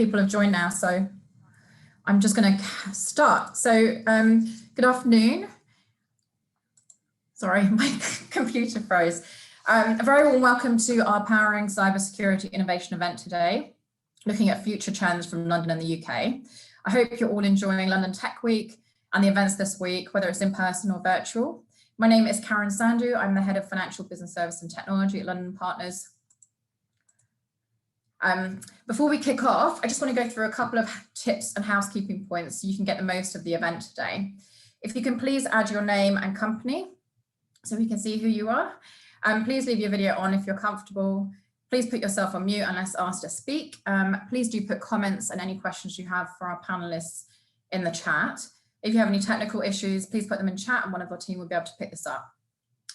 people have joined now, so I'm just going to start. So good afternoon. Sorry, my computer froze. A very warm welcome to our Powering Cybersecurity Innovation event today, looking at future trends from London and the UK. I hope you're all enjoying London Tech Week and the events this week, whether it's in person or virtual. My name is Karen Sandhu. I'm the Head of Financial Business Service and Technology at London Partners. Before we kick off, I just want to go through a couple of tips and housekeeping points so you can get the most of the event today. If you can please add your name and company so we can see who you are. Please leave your video on if you're comfortable. Please put yourself on mute unless asked to speak. Please do put comments and any questions you have for our panelists in the chat. If you have any technical issues, please put them in chat and one of our team will be able to pick this up.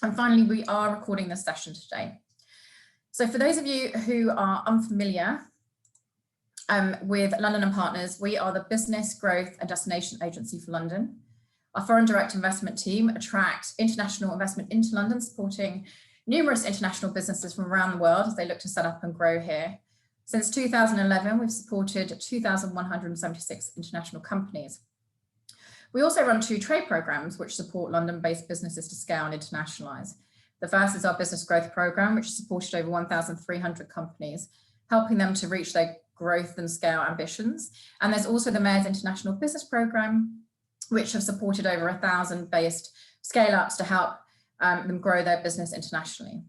And finally, we are recording this session today. So for those of you who are unfamiliar with London and Partners, we are the business growth and destination agency for London. Our foreign direct investment team attract international investment into London, supporting numerous international businesses from around the world as they look to set up and grow here. Since 2011, we've supported 2,176 international companies. We also run 2 trade programs which support London-based businesses to scale and internationalize. The first is our business growth program, which has supported over 1,300 companies, helping them to reach their growth and scale ambitions. And there's also the Mayor's International Business Program, which have supported over 1,000 based scale-ups to help them grow their business internationally.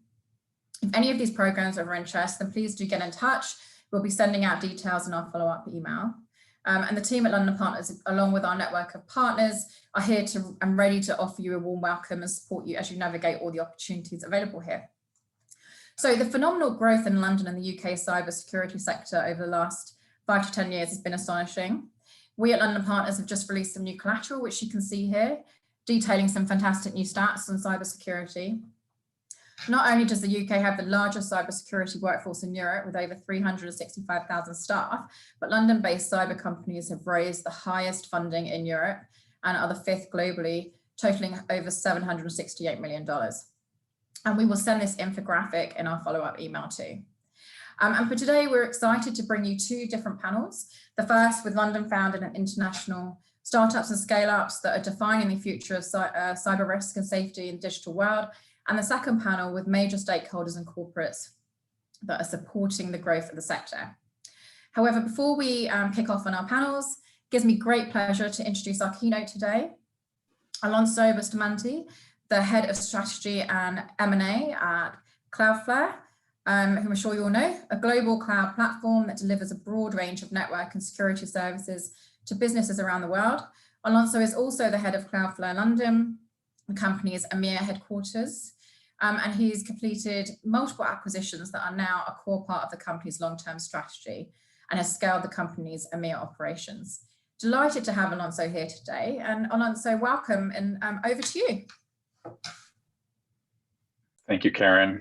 If any of these programs are of interest, then please do get in touch. We'll be sending out details in our follow-up email. And the team at London Partners, along with our network of partners, are here and ready to offer you a warm welcome and support you as you navigate all the opportunities available here. So the phenomenal growth in London and the UK cybersecurity sector over the last 5 to 10 years has been astonishing. We at London Partners have just released some new collateral, which you can see here, detailing some fantastic new stats on cybersecurity. Not only does the UK have the largest cybersecurity workforce in Europe with over 365,000 staff, but London-based cyber companies have raised the highest funding in Europe and are the 5th globally, totaling over $768 million. And we will send this infographic in our follow-up email too. And for today, we're excited to bring you 2 different panels. The first with London-founded and international startups and scale-ups that are defining the future of cyber risk and safety in the digital world. And the second panel with major stakeholders and corporates that are supporting the growth of the sector. However, before we kick off on our panels, it gives me great pleasure to introduce our keynote today. Alonso Bustamante, the Head of Strategy and M&A at Cloudflare, whom I'm sure you all know, a global cloud platform that delivers a broad range of network and security services to businesses around the world. Alonso is also the Head of Cloudflare London, the company's EMEA headquarters. And he's completed multiple acquisitions that are now a core part of the company's long-term strategy and has scaled the company's EMEA operations. Delighted to have Alonso here today. And Alonso, welcome, and over to you. Thank you, Karen.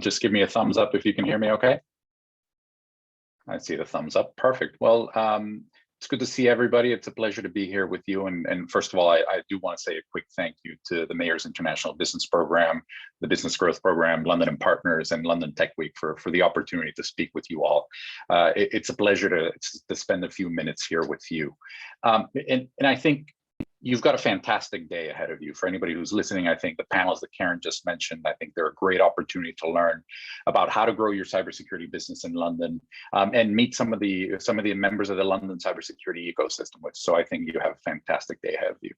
Just give me a thumbs up if you can hear me okay. I see the thumbs up, perfect. Well, it's good to see everybody. It's a pleasure to be here with you. And first of all, I do want to say a quick thank you to the Mayor's International Business Program, the Business Growth Program, London and Partners, and London Tech Week for the opportunity to speak with you all. It's a pleasure to spend a few minutes here with you. And I think you've got a fantastic day ahead of you. For anybody who's listening, I think the panels that Karen just mentioned, I think they're a great opportunity to learn about how to grow your cybersecurity business in London and meet some of the members of the London cybersecurity ecosystem. So I think you have a fantastic day ahead of you.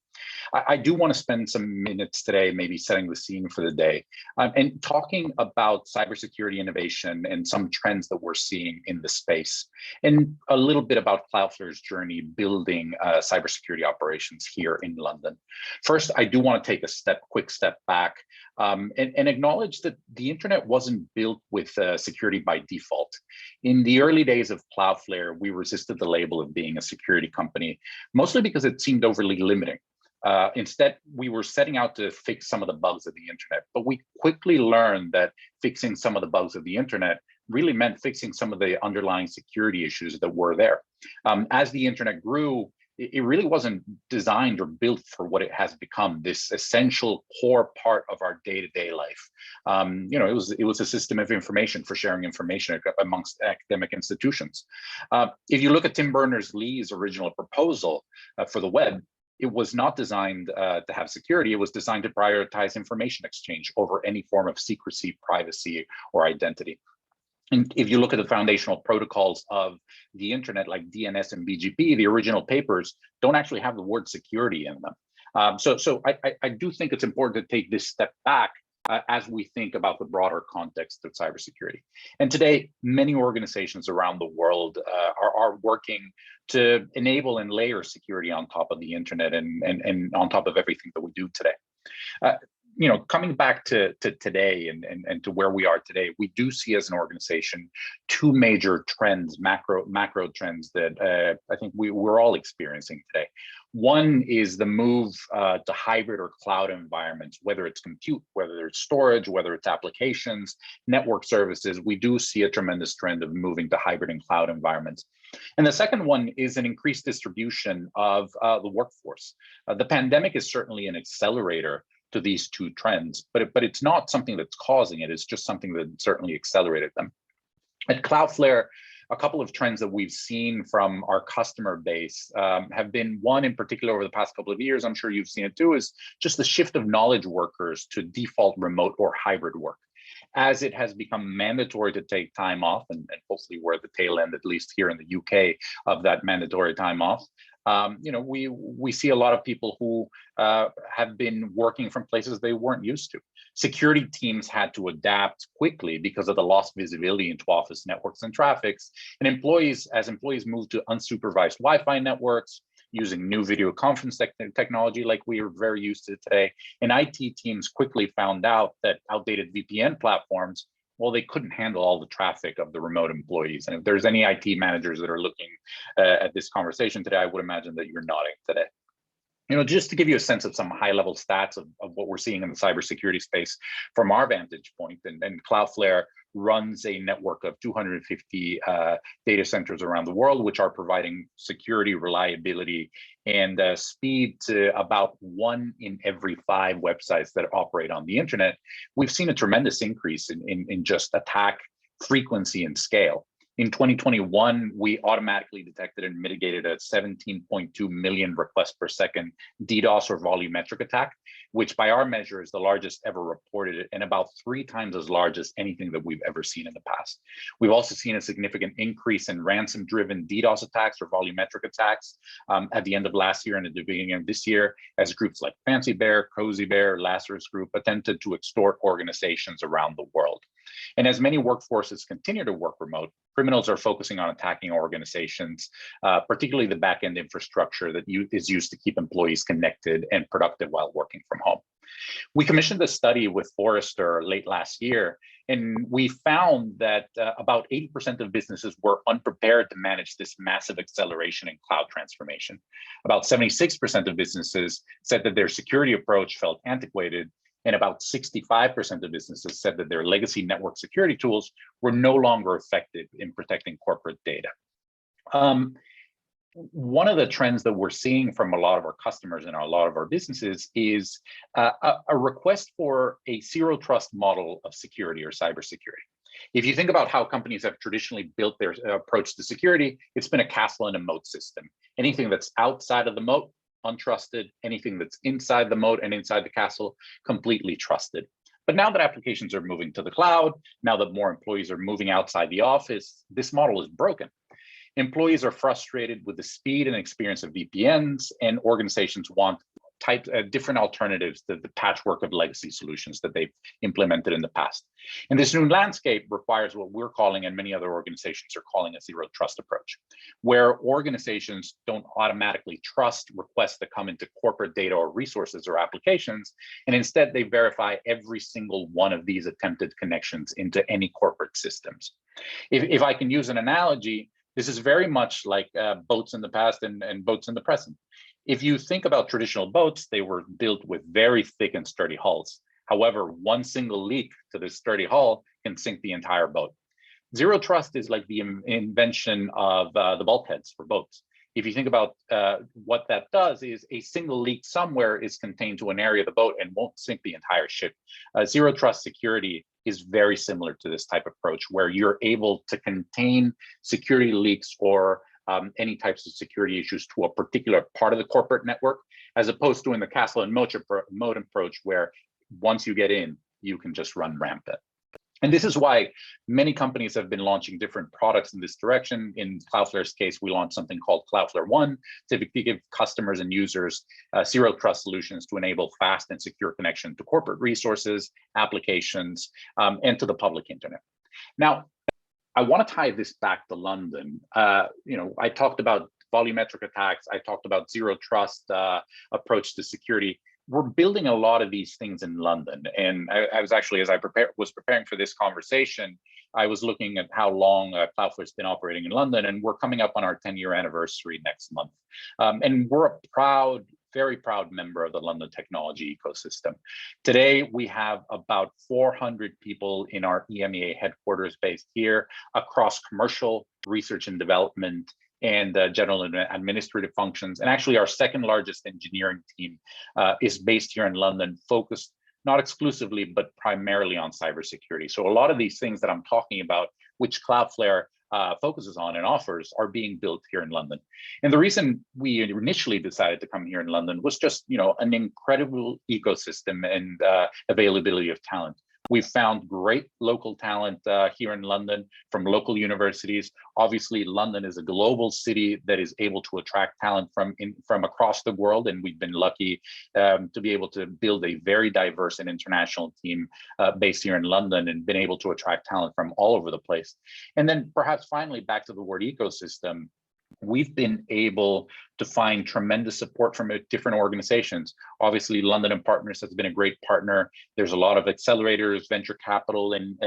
I do want to spend some minutes today, maybe setting the scene for the day and talking about cybersecurity innovation and some trends that we're seeing in the space, and a little bit about Cloudflare's journey building cybersecurity operations here in London. First, I do want to take a quick step back and acknowledge that the internet wasn't built with security by default. In the early days of Cloudflare, we resisted the label of being a security company, mostly because it seemed overly limiting. Instead, we were setting out to fix some of the bugs of the internet, but we quickly learned that fixing some of the bugs of the internet really meant fixing some of the underlying security issues that were there. As the internet grew, it really wasn't designed or built for what it has become, this essential core part of our day-to-day life. It was a system of information for sharing information amongst academic institutions. If you look at Tim Berners-Lee's original proposal for the web, it was not designed to have security. It was designed to prioritize information exchange over any form of secrecy, privacy, or identity. And if you look at the foundational protocols of the internet, like DNS and BGP, the original papers don't actually have the word security in them. So I do think it's important to take this step back as we think about the broader context of cybersecurity. And today, many organizations around the world are working to enable and layer security on top of the internet and on top of everything that we do today. Coming back to today and to where we are today, we do see as an organization two major trends, macro trends that I think we're all experiencing today. One is the move to hybrid or cloud environments, whether it's compute, whether it's storage, whether it's applications, network services. We do see a tremendous trend of moving to hybrid and cloud environments. And the second one is an increased distribution of the workforce. The pandemic is certainly an accelerator to these two trends, but it's not something that's causing it. It's just something that certainly accelerated them. At Cloudflare, a couple of trends that we've seen from our customer base have been, one in particular over the past couple of years, I'm sure you've seen it too, is just the shift of knowledge workers to default remote or hybrid work. As it has become mandatory to take time off, and hopefully we're at the tail end, at least here in the UK, of that mandatory time off, we see a lot of people who have been working from places they weren't used to. Security teams had to adapt quickly because of the lost visibility into office networks and traffics. And as employees moved to unsupervised Wi-Fi networks, using new video conference technology like we are very used to today, and IT teams quickly found out that outdated VPN platforms, well, they couldn't handle all the traffic of the remote employees. And if there's any IT managers that are looking at this conversation today, I would imagine that you're nodding today. Just to give you a sense of some high-level stats of what we're seeing in the cybersecurity space from our vantage point, and Cloudflare runs a network of 250 data centers around the world, which are providing security, reliability, and speed to about 1 in every 5 websites that operate on the internet. We've seen a tremendous increase in just attack frequency and scale. In 2021, we automatically detected and mitigated a 17.2 million requests per second DDoS or volumetric attack, which by our measure is the largest ever reported and about 3 times as large as anything that we've ever seen in the past. We've also seen a significant increase in ransom-driven DDoS attacks or volumetric attacks at the end of last year and at the beginning of this year, as groups like Fancy Bear, Cozy Bear, Lazarus Group attempted to extort organizations around the world. And as many workforces continue to work remote, criminals are focusing on attacking organizations, particularly the back-end infrastructure that is used to keep employees connected and productive while working from home. We commissioned a study with Forrester late last year, and we found that about 80% of businesses were unprepared to manage this massive acceleration in cloud transformation. About 76% of businesses said that their security approach felt antiquated, and about 65% of businesses said that their legacy network security tools were no longer effective in protecting corporate data. One of the trends that we're seeing from a lot of our customers and a lot of our businesses is a request for a zero trust model of security or cybersecurity. If you think about how companies have traditionally built their approach to security, it's been a castle and a moat system. Anything that's outside of the moat, untrusted. Anything that's inside the moat and inside the castle, completely trusted. But now that applications are moving to the cloud, now that more employees are moving outside the office, this model is broken. Employees are frustrated with the speed and experience of VPNs, and organizations want different alternatives to the patchwork of legacy solutions that they've implemented in the past. And this new landscape requires what we're calling, and many other organizations are calling, a zero trust approach, where organizations don't automatically trust requests that come into corporate data or resources or applications, and instead they verify every single one of these attempted connections into any corporate systems. If I can use an analogy, this is very much like boats in the past and boats in the present. If you think about traditional boats, they were built with very thick and sturdy hulls. However, one single leak to this sturdy hull can sink the entire boat. Zero trust is like the invention of the bulkheads for boats. if you think about what that does is a single leak somewhere is contained to an area of the boat and won't sink the entire ship. Zero trust security is very similar to this type of approach, where you're able to contain security leaks or any types of security issues to a particular part of the corporate network, as opposed to in the castle and moat approach, where once you get in, you can just run rampant. And this is why many companies have been launching different products in this direction. In Cloudflare's case, we launched something called Cloudflare One to give customers and users zero trust solutions to enable fast and secure connection to corporate resources, applications, and to the public internet. Now, I want to tie this back to London. I talked about volumetric attacks. I talked about zero trust approach to security. We're building a lot of these things in London. And I was actually, as I was preparing for this conversation, I was looking at how long Cloudflare's been operating in London, and we're coming up on our 10-year anniversary next month. And we're a very proud member of the London technology ecosystem. Today, we have about 400 people in our EMEA headquarters based here across commercial, research and development, and general and administrative functions. And actually, our second largest engineering team is based here in London, focused not exclusively, but primarily on cybersecurity. So a lot of these things that I'm talking about, which Cloudflare focuses on and offers, are being built here in London. And the reason we initially decided to come here in London was just, an incredible ecosystem and availability of talent. We've found great local talent here in London from local universities. Obviously, London is a global city that is able to attract talent from across the world, and we've been lucky to be able to build a very diverse and international team based here in London, and been able to attract talent from all over the place. And then perhaps finally, back to the word ecosystem, we've been able to find tremendous support from different organizations. Obviously, London and Partners has been a great partner. There's a lot of accelerators, venture capital, and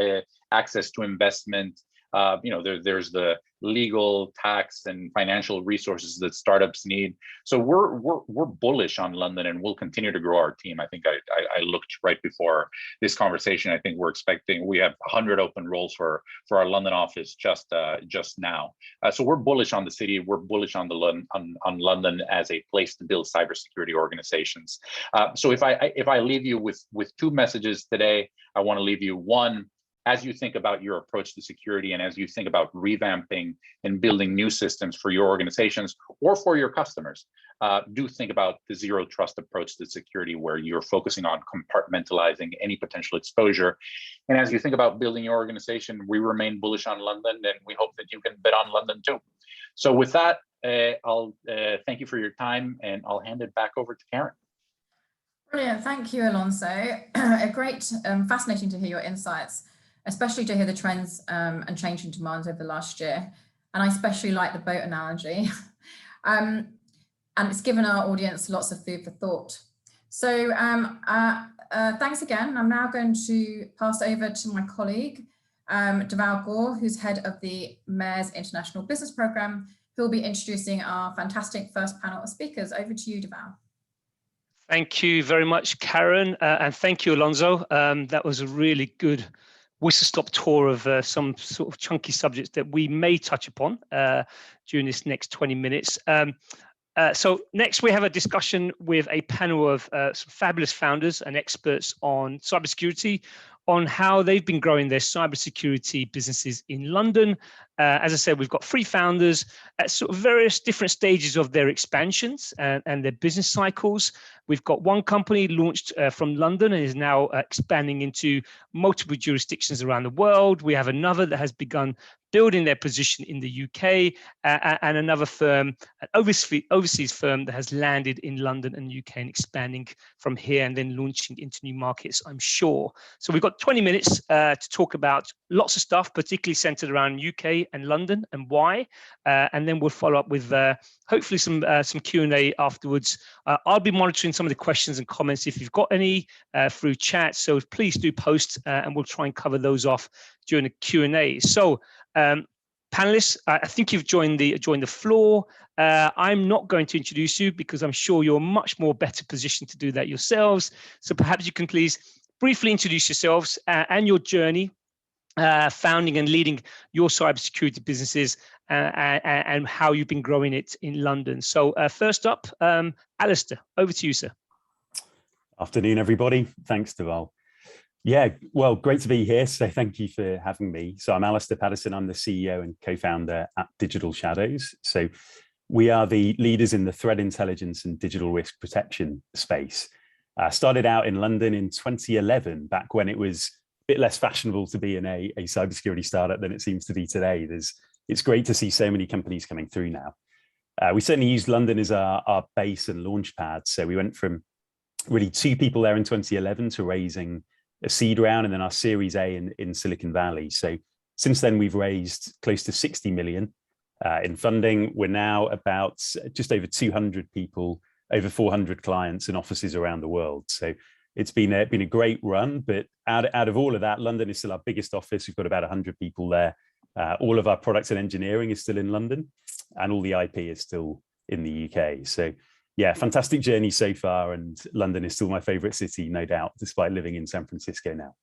access to investment. There's the legal, tax, and financial resources that startups need. So we're bullish on London, and we'll continue to grow our team. I think I looked right before this conversation. I think we have 100 open roles for our London office just now. So we're bullish on the city. We're bullish on on London as a place to build cybersecurity organizations. So if I leave you with two messages today, I want to leave you one. As you think about your approach to security, and as you think about revamping and building new systems for your organizations or for your customers, do think about the zero trust approach to security, where you're focusing on compartmentalizing any potential exposure. And as you think about building your organization, we remain bullish on London, and we hope that you can bet on London too. So with that, I'll thank you for your time, and I'll hand it back over to Karen. Brilliant. Thank you, Alonso. Great, fascinating to hear your insights, especially to hear the trends and changing demands over the last year. And I especially like the boat analogy. And it's given our audience lots of food for thought. So thanks again. I'm now going to pass over to my colleague, Deval Gore, who's head of the Mayor's International Business Program, who will be introducing our fantastic first panel of speakers. Over to you, Deval. Thank you very much, Karen. And thank you, Alonso. That was a really good whistle-stop tour of some sort of chunky subjects that we may touch upon during this next 20 minutes. So next we have a discussion with a panel of some fabulous founders and experts on cybersecurity, on how they've been growing their cybersecurity businesses in London. As I said, we've got 3 founders at sort of various different stages of their expansions and their business cycles. We've got one company launched from London and is now expanding into multiple jurisdictions around the world. We have another that has begun building their position in the UK, and another firm, an overseas firm that has landed in London and UK and expanding from here and then launching into new markets, I'm sure. So we've got 20 minutes to talk about lots of stuff, particularly centered around UK and London and why, and then we'll follow up with hopefully some Q&A afterwards. I'll be monitoring some of the questions and comments if you've got any through chat, so please do post and we'll try and cover those off during the Q&A. So panelists, I think you've joined the floor. I'm not going to introduce you because I'm sure you're much more better positioned to do that yourselves. So perhaps you can please briefly introduce yourselves and your journey founding and leading your cybersecurity businesses, and how you've been growing it in London. So first up, Alistair, over to you, sir. Afternoon, everybody. Thanks, Deval. Yeah, well, great to be here. So thank you for having me. So I'm Alistair Patterson. I'm the CEO and co-founder at Digital Shadows. So we are the leaders in the threat intelligence and digital risk protection space. Started out in London in 2011, back when it was a bit less fashionable to be in a cybersecurity startup than it seems to be today. It's great to see so many companies coming through now. We certainly used London as our base and launch pad. So we went from really 2 people there in 2011 to raising a seed round and then our Series A in Silicon Valley. So since then, we've raised close to 60 million in funding. We're now about just over 200 people, over 400 clients and offices around the world. So it's been a great run, but out of all of that, London is still our biggest office. We've got about 100 people there. All of our products and engineering is still in London, and all the IP is still in the UK. So yeah, fantastic journey so far, and London is still my favorite city, no doubt, despite living in San Francisco now.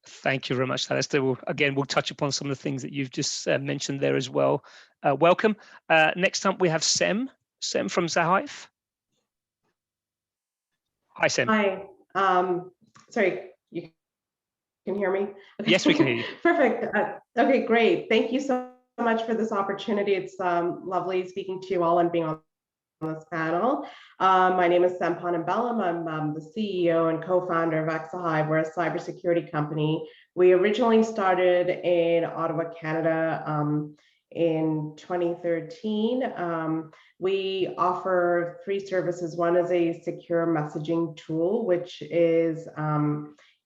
Thank you very much, Alistair. We'll touch upon some of the things that you've just mentioned there as well. Welcome. Next up, we have Sem from Axa Hive. Hi, Sem. Hi. Sorry, you can hear me? Okay. Yes, we can hear you. Perfect. Okay, great. Thank you so much for this opportunity. It's lovely speaking to you all and being on this panel. My name is Sem Ponnambelam. I'm the CEO and co-founder of Axa Hive. We're a cybersecurity company. We originally started in Ottawa, Canada in 2013. We offer 3 services. One is a secure messaging tool, which is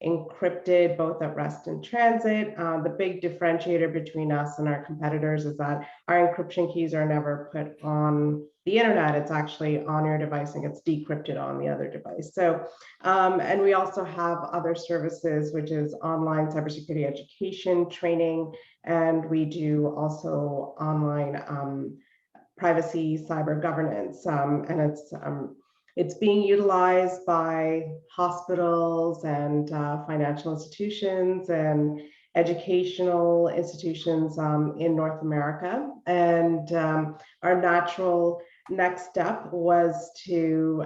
encrypted both at rest and transit. The big differentiator between us and our competitors is that our encryption keys are never put on the internet. It's actually on your device and gets decrypted on the other device. So, and we also have other services, which is online cybersecurity education training, and we do also online privacy cyber governance, and it's being utilized by hospitals and financial institutions and educational institutions in North America. And our natural next step was to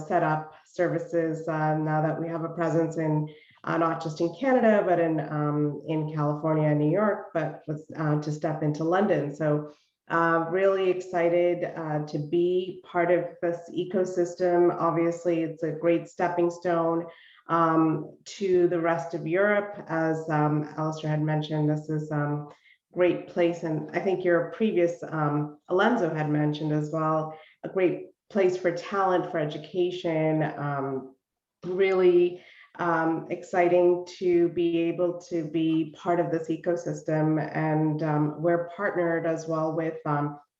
set up services now that we have a presence in not just in Canada, but in California and New York, but was to step into London. So really excited to be part of this ecosystem. Obviously, it's a great stepping stone to the rest of Europe. As Alistair had mentioned, this is a great place. And I think your previous, Alenzo had mentioned as well, a great place for talent, for education, really exciting to be able to be part of this ecosystem. And we're partnered as well with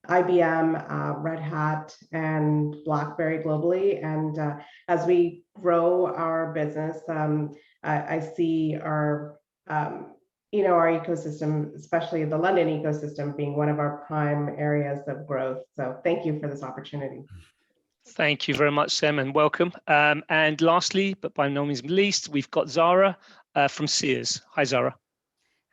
IBM, Red Hat, and BlackBerry globally. And as we grow our business, I see our our ecosystem, especially the London ecosystem, being one of our prime areas of growth. So thank you for this opportunity. Thank you very much, Sem, and welcome. And lastly, but by no means least, we've got Zara from Sears. Hi, Zara.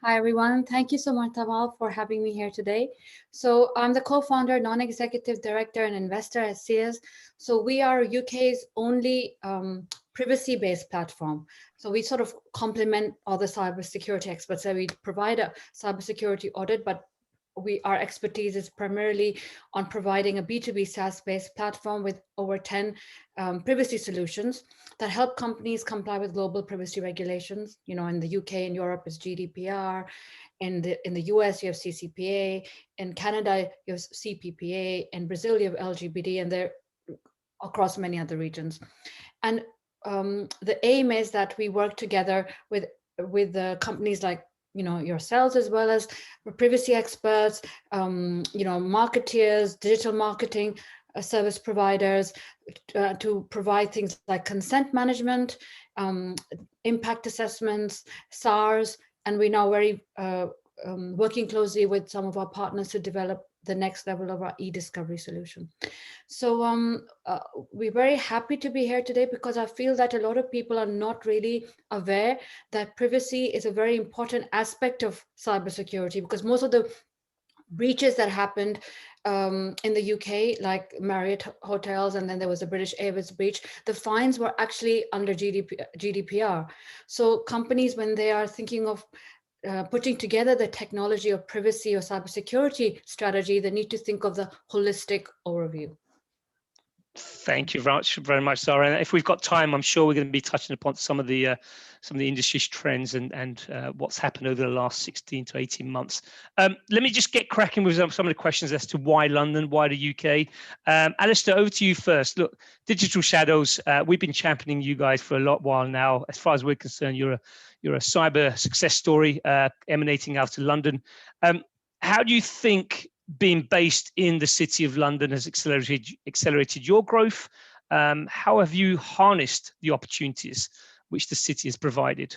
Hi, everyone. Thank you so much, Tamal, for having me here today. So I'm the co-founder, non-executive director, and investor at Sears. So we are UK's only privacy-based platform. So we sort of complement all the cybersecurity experts. So we provide a cybersecurity audit, but our expertise is primarily on providing a B2B SaaS-based platform with over 10 privacy solutions that help companies comply with global privacy regulations. In the UK and Europe is GDPR. In the US, you have CCPA. In Canada, you have CPPA. In Brazil, you have LGBT, and they're across many other regions. And the aim is that we work together with the companies like yourselves, as well as privacy experts, marketeers, digital marketing service providers, to provide things like consent management, impact assessments, SARs, and we're now working closely with some of our partners to develop the next level of our e-discovery solution. So we're very happy to be here today because I feel that a lot of people are not really aware that privacy is a very important aspect of cybersecurity, because most of the breaches that happened in the UK, like Marriott hotels, and then there was a British Airways breach, the fines were actually under GDPR. So companies, when they are thinking of putting together the technology or privacy or cybersecurity strategy, they need to think of the holistic overview. Thank you very much, Zara. And if we've got time, I'm sure we're going to be touching upon some of the industry trends and what's happened over the last 16 to 18 months. Let me just get cracking with some of the questions as to why London, why the UK. Alistair, over to you first. Look, Digital Shadows, we've been championing you guys for a while now. As far as we're concerned, you're a cyber success story emanating out of London. How do you think being based in the City of London has accelerated your growth? How have you harnessed the opportunities which the city has provided?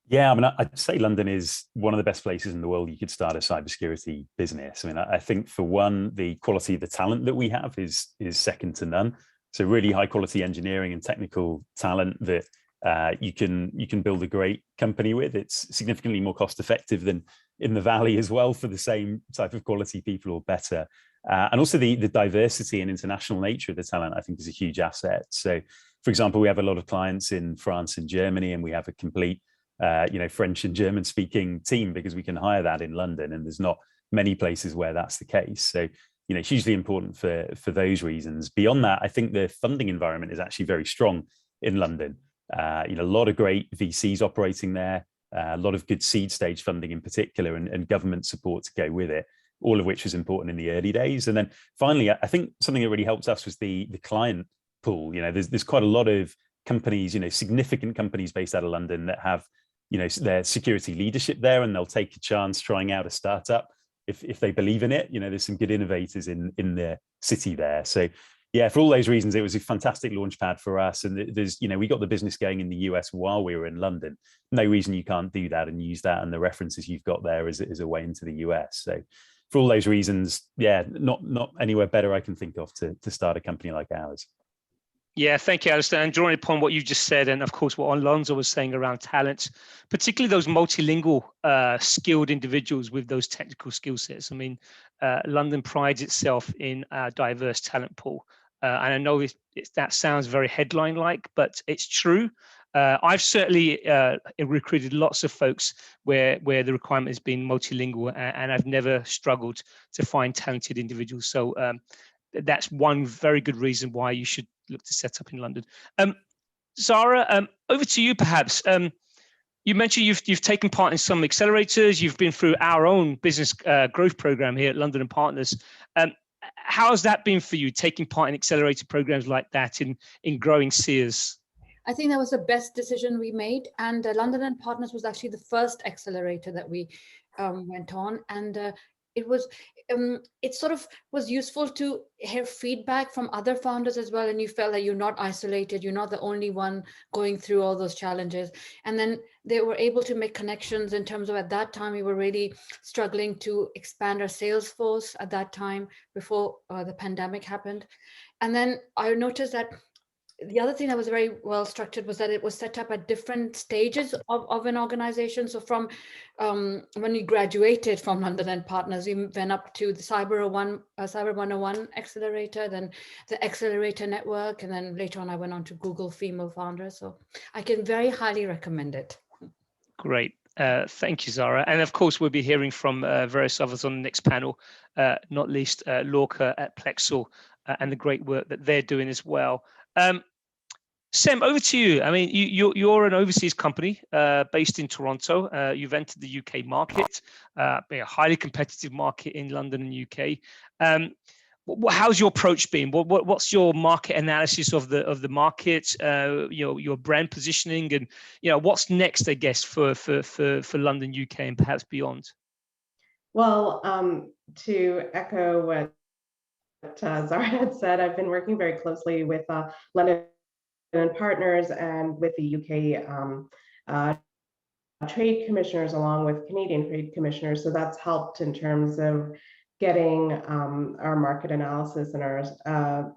Yeah, I mean, I'd say London is one of the best places in the world you could start a cybersecurity business. I mean, I think for one, the quality of the talent that we have is second to none. So really high quality engineering and technical talent that you can build a great company with. It's significantly more cost effective than in the Valley as well for the same type of quality people or better. And also the diversity and international nature of the talent, I think, is a huge asset. So, for example, we have a lot of clients in France and Germany, and we have a complete French and German speaking team because we can hire that in London, and there's not many places where that's the case. So, hugely important for those reasons. Beyond that, I think the funding environment is actually very strong in London. A lot of great VCs operating there, a lot of good seed stage funding in particular, and government support to go with it, all of which was important in the early days. And then finally, I think something that really helped us was the client pool. There's quite a lot of companies, significant companies based out of London that have, their security leadership there, and they'll take a chance trying out a startup if they believe in it. There's some good innovators in the city there. So yeah, for all those reasons, it was a fantastic launch pad for us. And there's, we got the business going in the US while we were in London. No reason you can't do that and use that and the references you've got there as a way into the US. So for all those reasons, yeah, not anywhere better I can think of to start a company like ours. Yeah, thank you, Alistair. And drawing upon what you just said, and of course what Alonso was saying around talent, particularly those multilingual skilled individuals with those technical skill sets. I mean, London prides itself in a diverse talent pool. And I know that sounds very headline-like, but it's true. I've certainly recruited lots of folks where the requirement has been multilingual, and I've never struggled to find talented individuals. So that's one very good reason why you should look to set up in London. Zara, over to you, perhaps. You mentioned you've taken part in some accelerators. You've been through our own business growth program here at London and Partners. How has that been for you, taking part in accelerator programs like that in growing Sears? I think that was the best decision we made. And London and Partners was actually the first accelerator that we went on. And it sort of was useful to hear feedback from other founders as well. And you felt that you're not isolated. You're not the only one going through all those challenges. And then they were able to make connections in terms of, at that time, we were really struggling to expand our sales force at that time before the pandemic happened. And then I noticed that the other thing that was very well structured was that it was set up at different stages of an organization. So from when we graduated from London and Partners, we went up to the Cyber 101 Accelerator, then the Accelerator Network, and then later on I went on to Google Female Founders. So I can very highly recommend it. Great. Thank you, Zara. And of course, we'll be hearing from various others on the next panel, not least Lorca at Plexel and the great work that they're doing as well. Sam, over to you. I mean, you're an overseas company based in Toronto. You've entered the UK market, a highly competitive market in London and UK. How's your approach been? What's your market analysis of the market? Your brand positioning, and what's next, I guess, for London, UK, and perhaps beyond. Well, to echo what Zara had said, I've been working very closely with London and Partners and with the UK trade commissioners, along with Canadian trade commissioners. So that's helped in terms of getting our market analysis and our,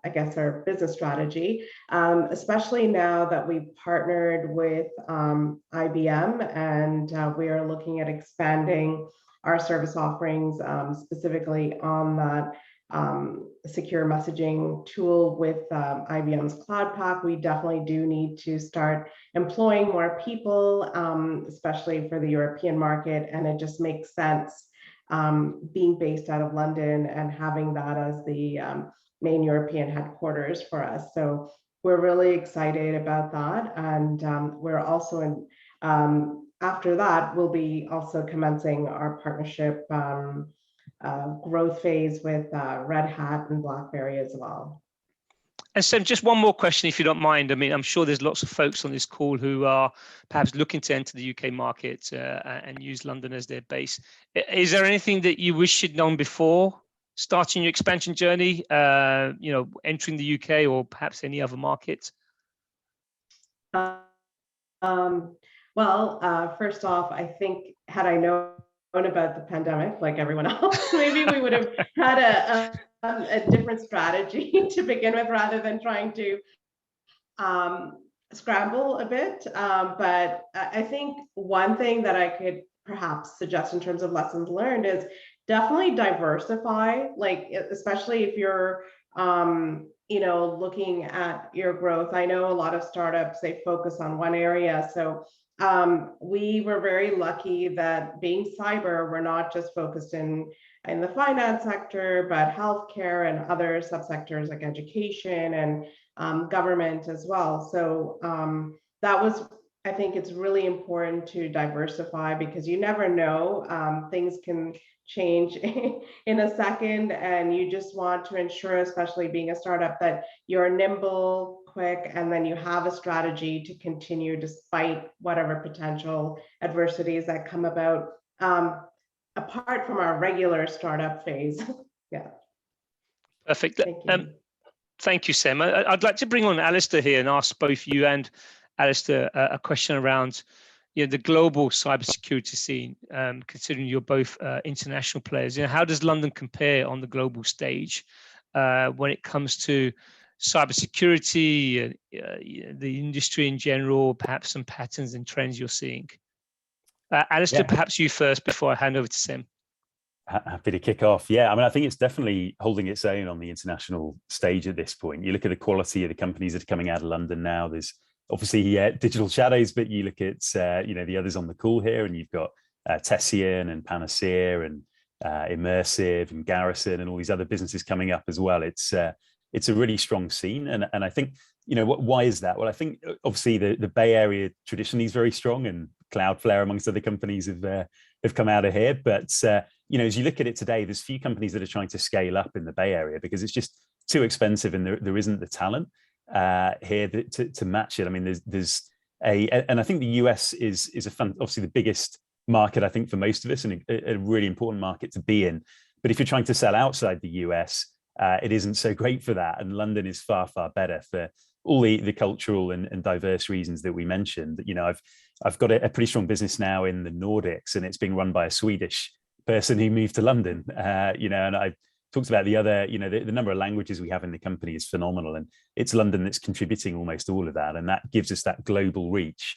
I guess, our business strategy, especially now that we've partnered with IBM, and we are looking at expanding our service offerings, specifically on that secure messaging tool with IBM's Cloud Pak. We definitely do need to start employing more people, especially for the European market, and it just makes sense being based out of London and having that as the main European headquarters for us. So we're really excited about that, and we're also in after that, we'll be also commencing our partnership growth phase with Red Hat and BlackBerry as well. And Sam, just one more question, if you don't mind. I mean, I'm sure there's lots of folks on this call who are perhaps looking to enter the UK market and use London as their base. Is there anything that you wish you'd known before starting your expansion journey, you know, entering the UK or perhaps any other market? Well, first off, I think had I known about the pandemic, like everyone else, maybe we would have had a different strategy to begin with, rather than trying to scramble a bit. But I think one thing that I could perhaps suggest in terms of lessons learned is definitely diversify, like especially if you're you know, looking at your growth. I know a lot of startups, they focus on one area. So we were very lucky that being cyber, we're not just focused in the finance sector, but healthcare and other subsectors like education and government as well. So that was, I think it's really important to diversify, because you never know, things can change in a second, and you just want to ensure, especially being a startup, that you're nimble, quick, and then you have a strategy to continue despite whatever potential adversities that come about, apart from our regular startup phase. Yeah. Perfect. Thank you, Sam. I'd like to bring on Alistair here and ask both you and Alistair a question around, you know, the global cybersecurity scene, considering you're both international players. You know, how does London compare on the global stage when it comes to cybersecurity, the industry in general, perhaps some patterns and trends you're seeing? Alistair, perhaps you first before I hand over to Sam. Happy to kick off. Yeah, I mean, I think it's definitely holding its own on the international stage at this point. You look at the quality of the companies that are coming out of London now. There's obviously Digital Shadows, but you look at you know, the others on the call here, and you've got Tessian and Panacea and Immersive and Garrison and all these other businesses coming up as well. It's a really strong scene, and I think, you know, why is that? Well, I think obviously the Bay Area traditionally is very strong, and Cloudflare amongst other companies have come out of here. But you know, as you look at it today, there's few companies that are trying to scale up in the Bay Area because it's just too expensive, and there isn't the talent here to match it. I mean, and I think the US is obviously the biggest market, I think, for most of us, and a really important market to be in. But if you're trying to sell outside the US, it isn't so great for that. And London is far, far better for all the cultural and diverse reasons that we mentioned. You know, I've got a pretty strong business now in the Nordics, and it's being run by a Swedish person who moved to London. You know, and I talked about the other, you know, the number of languages we have in the company is phenomenal, and it's London that's contributing almost all of that, and that gives us that global reach.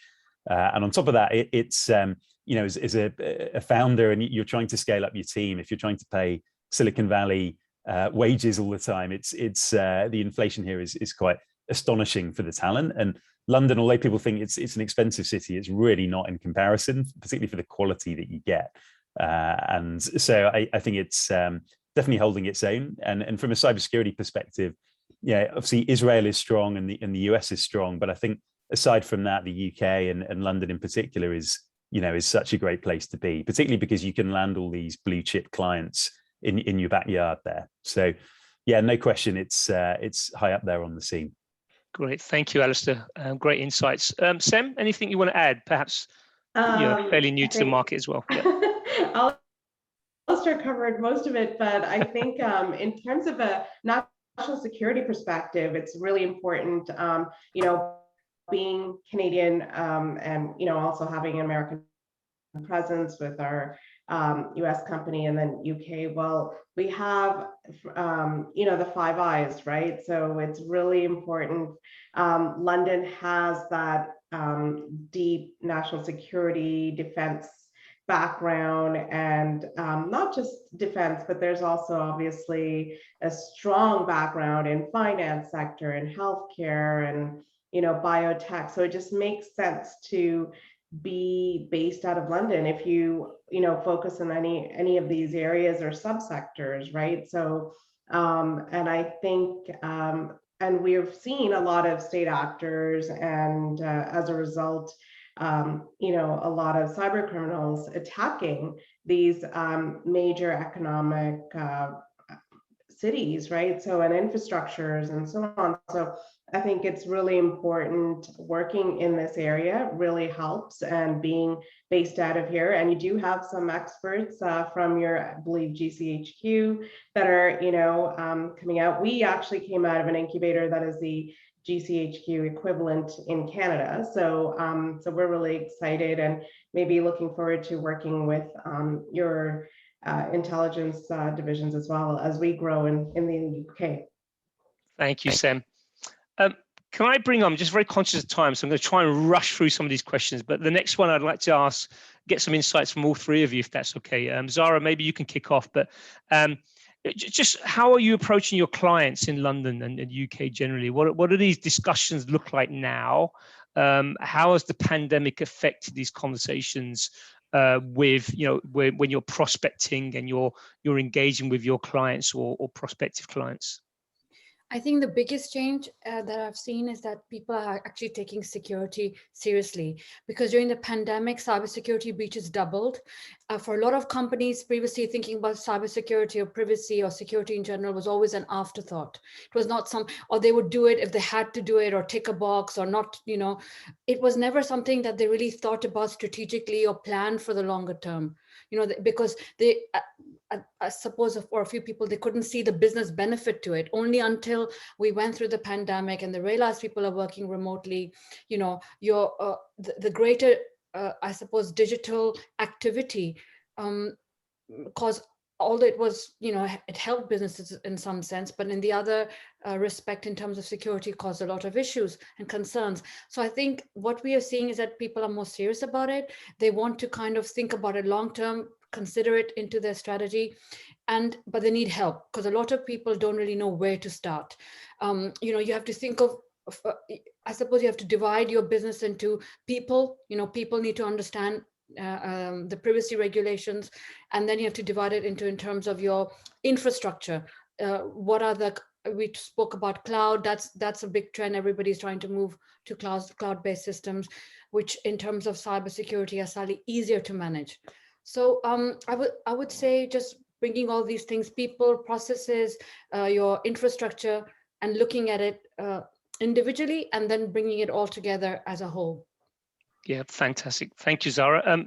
And on top of that, it's you know, as a founder, and you're trying to scale up your team, if you're trying to pay Silicon Valley wages all the time, it's the inflation here is quite astonishing for the talent. And London, although people think it's an expensive city, it's really not in comparison, particularly for the quality that you get. And so I think it's definitely holding its own. And from a cybersecurity perspective, yeah, obviously Israel is strong and the US is strong, but I think aside from that, the UK and London in particular is such a great place to be, particularly because you can land all these blue chip clients in your backyard there. So yeah, no question, it's high up there on the scene. Great, thank you, Alistair. Great insights. Sam, anything you want to add? Perhaps you're fairly new to the market as well. Yeah. Alistair covered most of it, but I think in terms of a national security perspective, it's really important, you know, being Canadian and, you know, also having an American presence with our US company and then UK. Well, we have, you know, the Five Eyes, right? So it's really important. London has that deep national security defense background, and not just defense, but there's also obviously a strong background in finance sector and healthcare and biotech. So it just makes sense to be based out of London if you focus on any of these areas or subsectors, right? So and I think and we've seen a lot of state actors, and as a result, a lot of cyber criminals attacking these major economic cities, right? So, and infrastructures and so on. So I think it's really important. Working in this area really helps, and being based out of here. And you do have some experts from your, I believe, GCHQ that are, coming out. We actually came out of an incubator that is the GCHQ equivalent in Canada. So, so we're really excited and maybe looking forward to working with your intelligence divisions as well as we grow in the UK. Thank you, Sam. Can I bring on, I'm just very conscious of time, so I'm going to try and rush through some of these questions, but the next one I'd like to ask, get some insights from all three of you, if that's okay. Zara, maybe you can kick off, but just how are you approaching your clients in London and UK generally? What do these discussions look like now? How has the pandemic affected these conversations with, when you're prospecting and you're engaging with your clients or prospective clients? I think the biggest change that I've seen is that people are actually taking security seriously, because during the pandemic, cybersecurity breaches doubled. For a lot of companies, previously thinking about cybersecurity or privacy or security in general was always an afterthought. It was not or they would do it if they had to do it or tick a box or not, it was never something that they really thought about strategically or planned for the longer term, because they, I suppose for a few people, they couldn't see the business benefit to it only until we went through the pandemic and they realized people are working remotely. The greater, I suppose, digital activity, because although it was, it helped businesses in some sense, but in the other respect, in terms of security, caused a lot of issues and concerns. So I think what we are seeing is that people are more serious about it. They want to kind of think about it long term, consider it into their strategy, but they need help because a lot of people don't really know where to start. You have to think of, I suppose you have to divide your business into people. People need to understand the privacy regulations, and then you have to divide it in terms of your infrastructure. What are we spoke about cloud. That's a big trend. Everybody's trying to move to cloud-based systems, which in terms of cybersecurity are slightly easier to manage. So I would say just bringing all these things, people, processes, your infrastructure, and looking at it individually, and then bringing it all together as a whole. Yeah, fantastic. Thank you, Zara.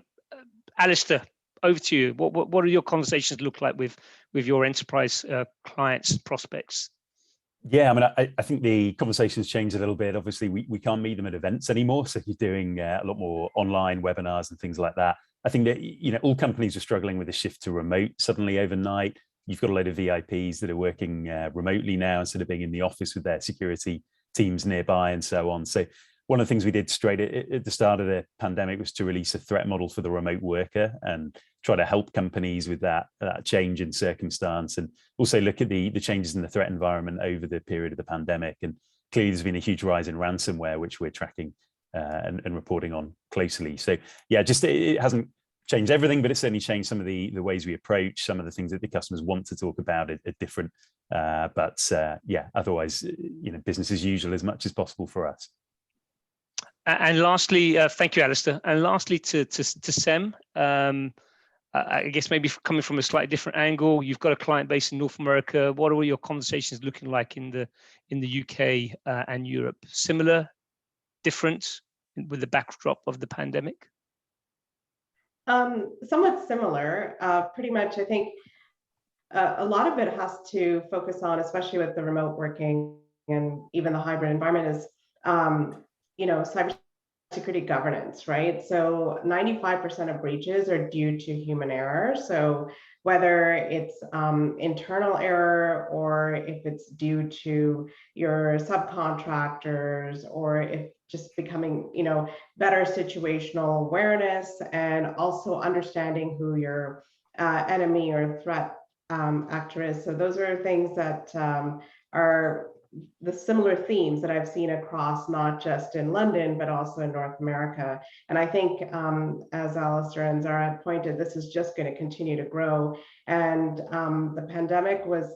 Alistair, over to you. What do your conversations look like with your enterprise clients, prospects? Yeah, I mean, I think the conversations changed a little bit. Obviously, we can't meet them at events anymore, so you're doing a lot more online webinars and things like that. I think that all companies are struggling with a shift to remote suddenly overnight. You've got a load of VIPs that are working remotely now instead of being in the office with their security teams nearby and so on. So one of the things we did straight at the start of the pandemic was to release a threat model for the remote worker and try to help companies with that change in circumstance, and also look at the changes in the threat environment over the period of the pandemic. And clearly there's been a huge rise in ransomware, which we're tracking and reporting on closely. So yeah, just it hasn't changed everything, but it's certainly changed some of the ways we approach some of the things that the customers want to talk about are different. Yeah, otherwise, business as usual as much as possible for us. And lastly, thank you, Alistair. And lastly, to Sem, I guess maybe coming from a slightly different angle, you've got a client base in North America. What are your conversations looking like in the UK and Europe? Similar, different with the backdrop of the pandemic? Somewhat similar. Pretty much, I think a lot of it has to focus on, especially with the remote working and even the hybrid environment, is cybersecurity governance, right? So 95% of breaches are due to human error. So whether it's internal error or if it's due to your subcontractors, or if just becoming, better situational awareness, and also understanding who your enemy or threat actor is. So those are things that are the similar themes that I've seen across, not just in London, but also in North America. And I think, as Alistair and Zara had pointed, this is just going to continue to grow. And the pandemic was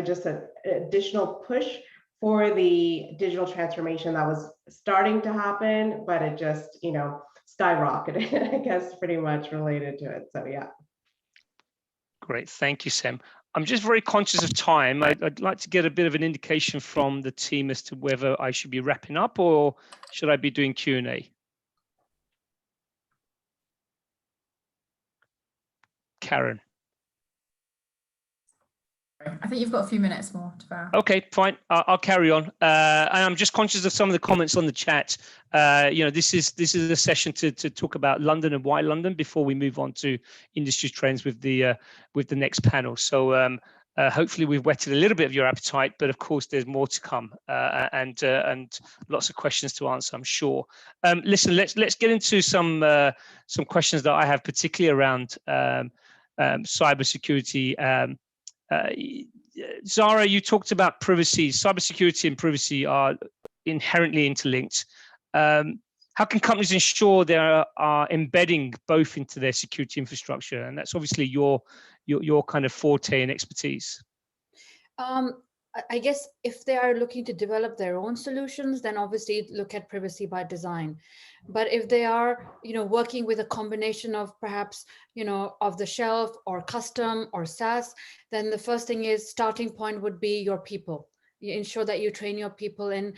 just an additional push for the digital transformation that was starting to happen, but it just, skyrocketed, I guess, pretty much related to it. So, yeah. Great. Thank you, Sam. I'm just very conscious of time. I'd like to get a bit of an indication from the team as to whether I should be wrapping up or should I be doing Q&A? Karen. I think you've got a few minutes more to bear. Okay, fine. I'll carry on. And I'm just conscious of some of the comments on the chat. This is a session to talk about London and why London before we move on to industry trends with the next panel. So hopefully we've whetted a little bit of your appetite, but of course there's more to come and lots of questions to answer, I'm sure. Listen, let's get into some questions that I have, particularly around cybersecurity. Zara, you talked about privacy. Cybersecurity and privacy are inherently interlinked. How can companies ensure they are embedding both into their security infrastructure? And that's obviously your kind of forte and expertise. I guess if they are looking to develop their own solutions, then obviously look at privacy by design. But if they are, working with a combination of perhaps, off the shelf or custom or SaaS, then the first thing is starting point would be your people. You ensure that you train your people in,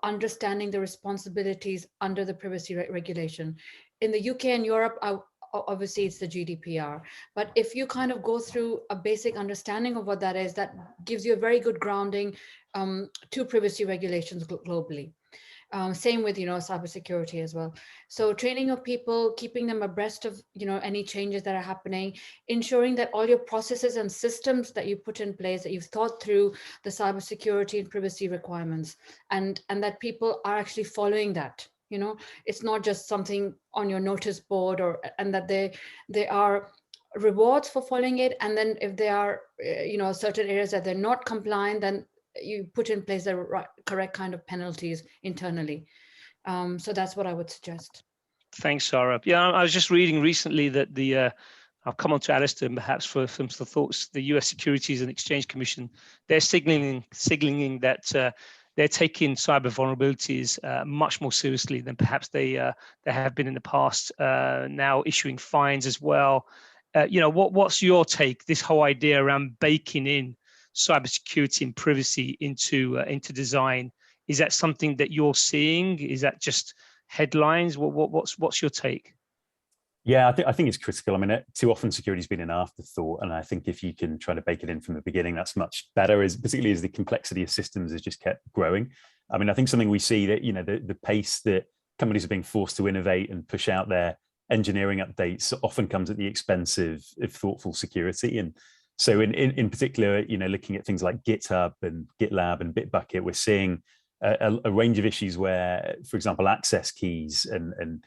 understanding the responsibilities under the privacy regulation. In the UK and Europe, obviously it's the GDPR, but if you kind of go through a basic understanding of what that is, that gives you a very good grounding to privacy regulations globally. Same with, cybersecurity as well. So training your people, keeping them abreast of, any changes that are happening, ensuring that all your processes and systems that you put in place, that you've thought through the cybersecurity and privacy requirements, and that people are actually following that. It's not just something on your notice board, and that they are rewards for following it. And then if there are, certain areas that they're not compliant, then you put in place the correct kind of penalties internally. So that's what I would suggest. Thanks, Sarah. Yeah, I was just reading recently that I'll come on to Alistair perhaps for some thoughts. The US Securities and Exchange Commission, they're signaling that they're taking cyber vulnerabilities much more seriously than perhaps they have been in the past. Now issuing fines as well. What's your take? This whole idea around baking in cybersecurity and privacy into design, is that something that you're seeing? Is that just headlines? What's your take? Yeah, I think it's critical. I mean, too often security has been an afterthought, and I think if you can try to bake it in from the beginning, that's much better. Particularly as the complexity of systems has just kept growing. I mean, I think something we see that the pace that companies are being forced to innovate and push out their engineering updates often comes at the expense of thoughtful security. And so, in particular, looking at things like GitHub and GitLab and Bitbucket, we're seeing a range of issues where, for example, access keys and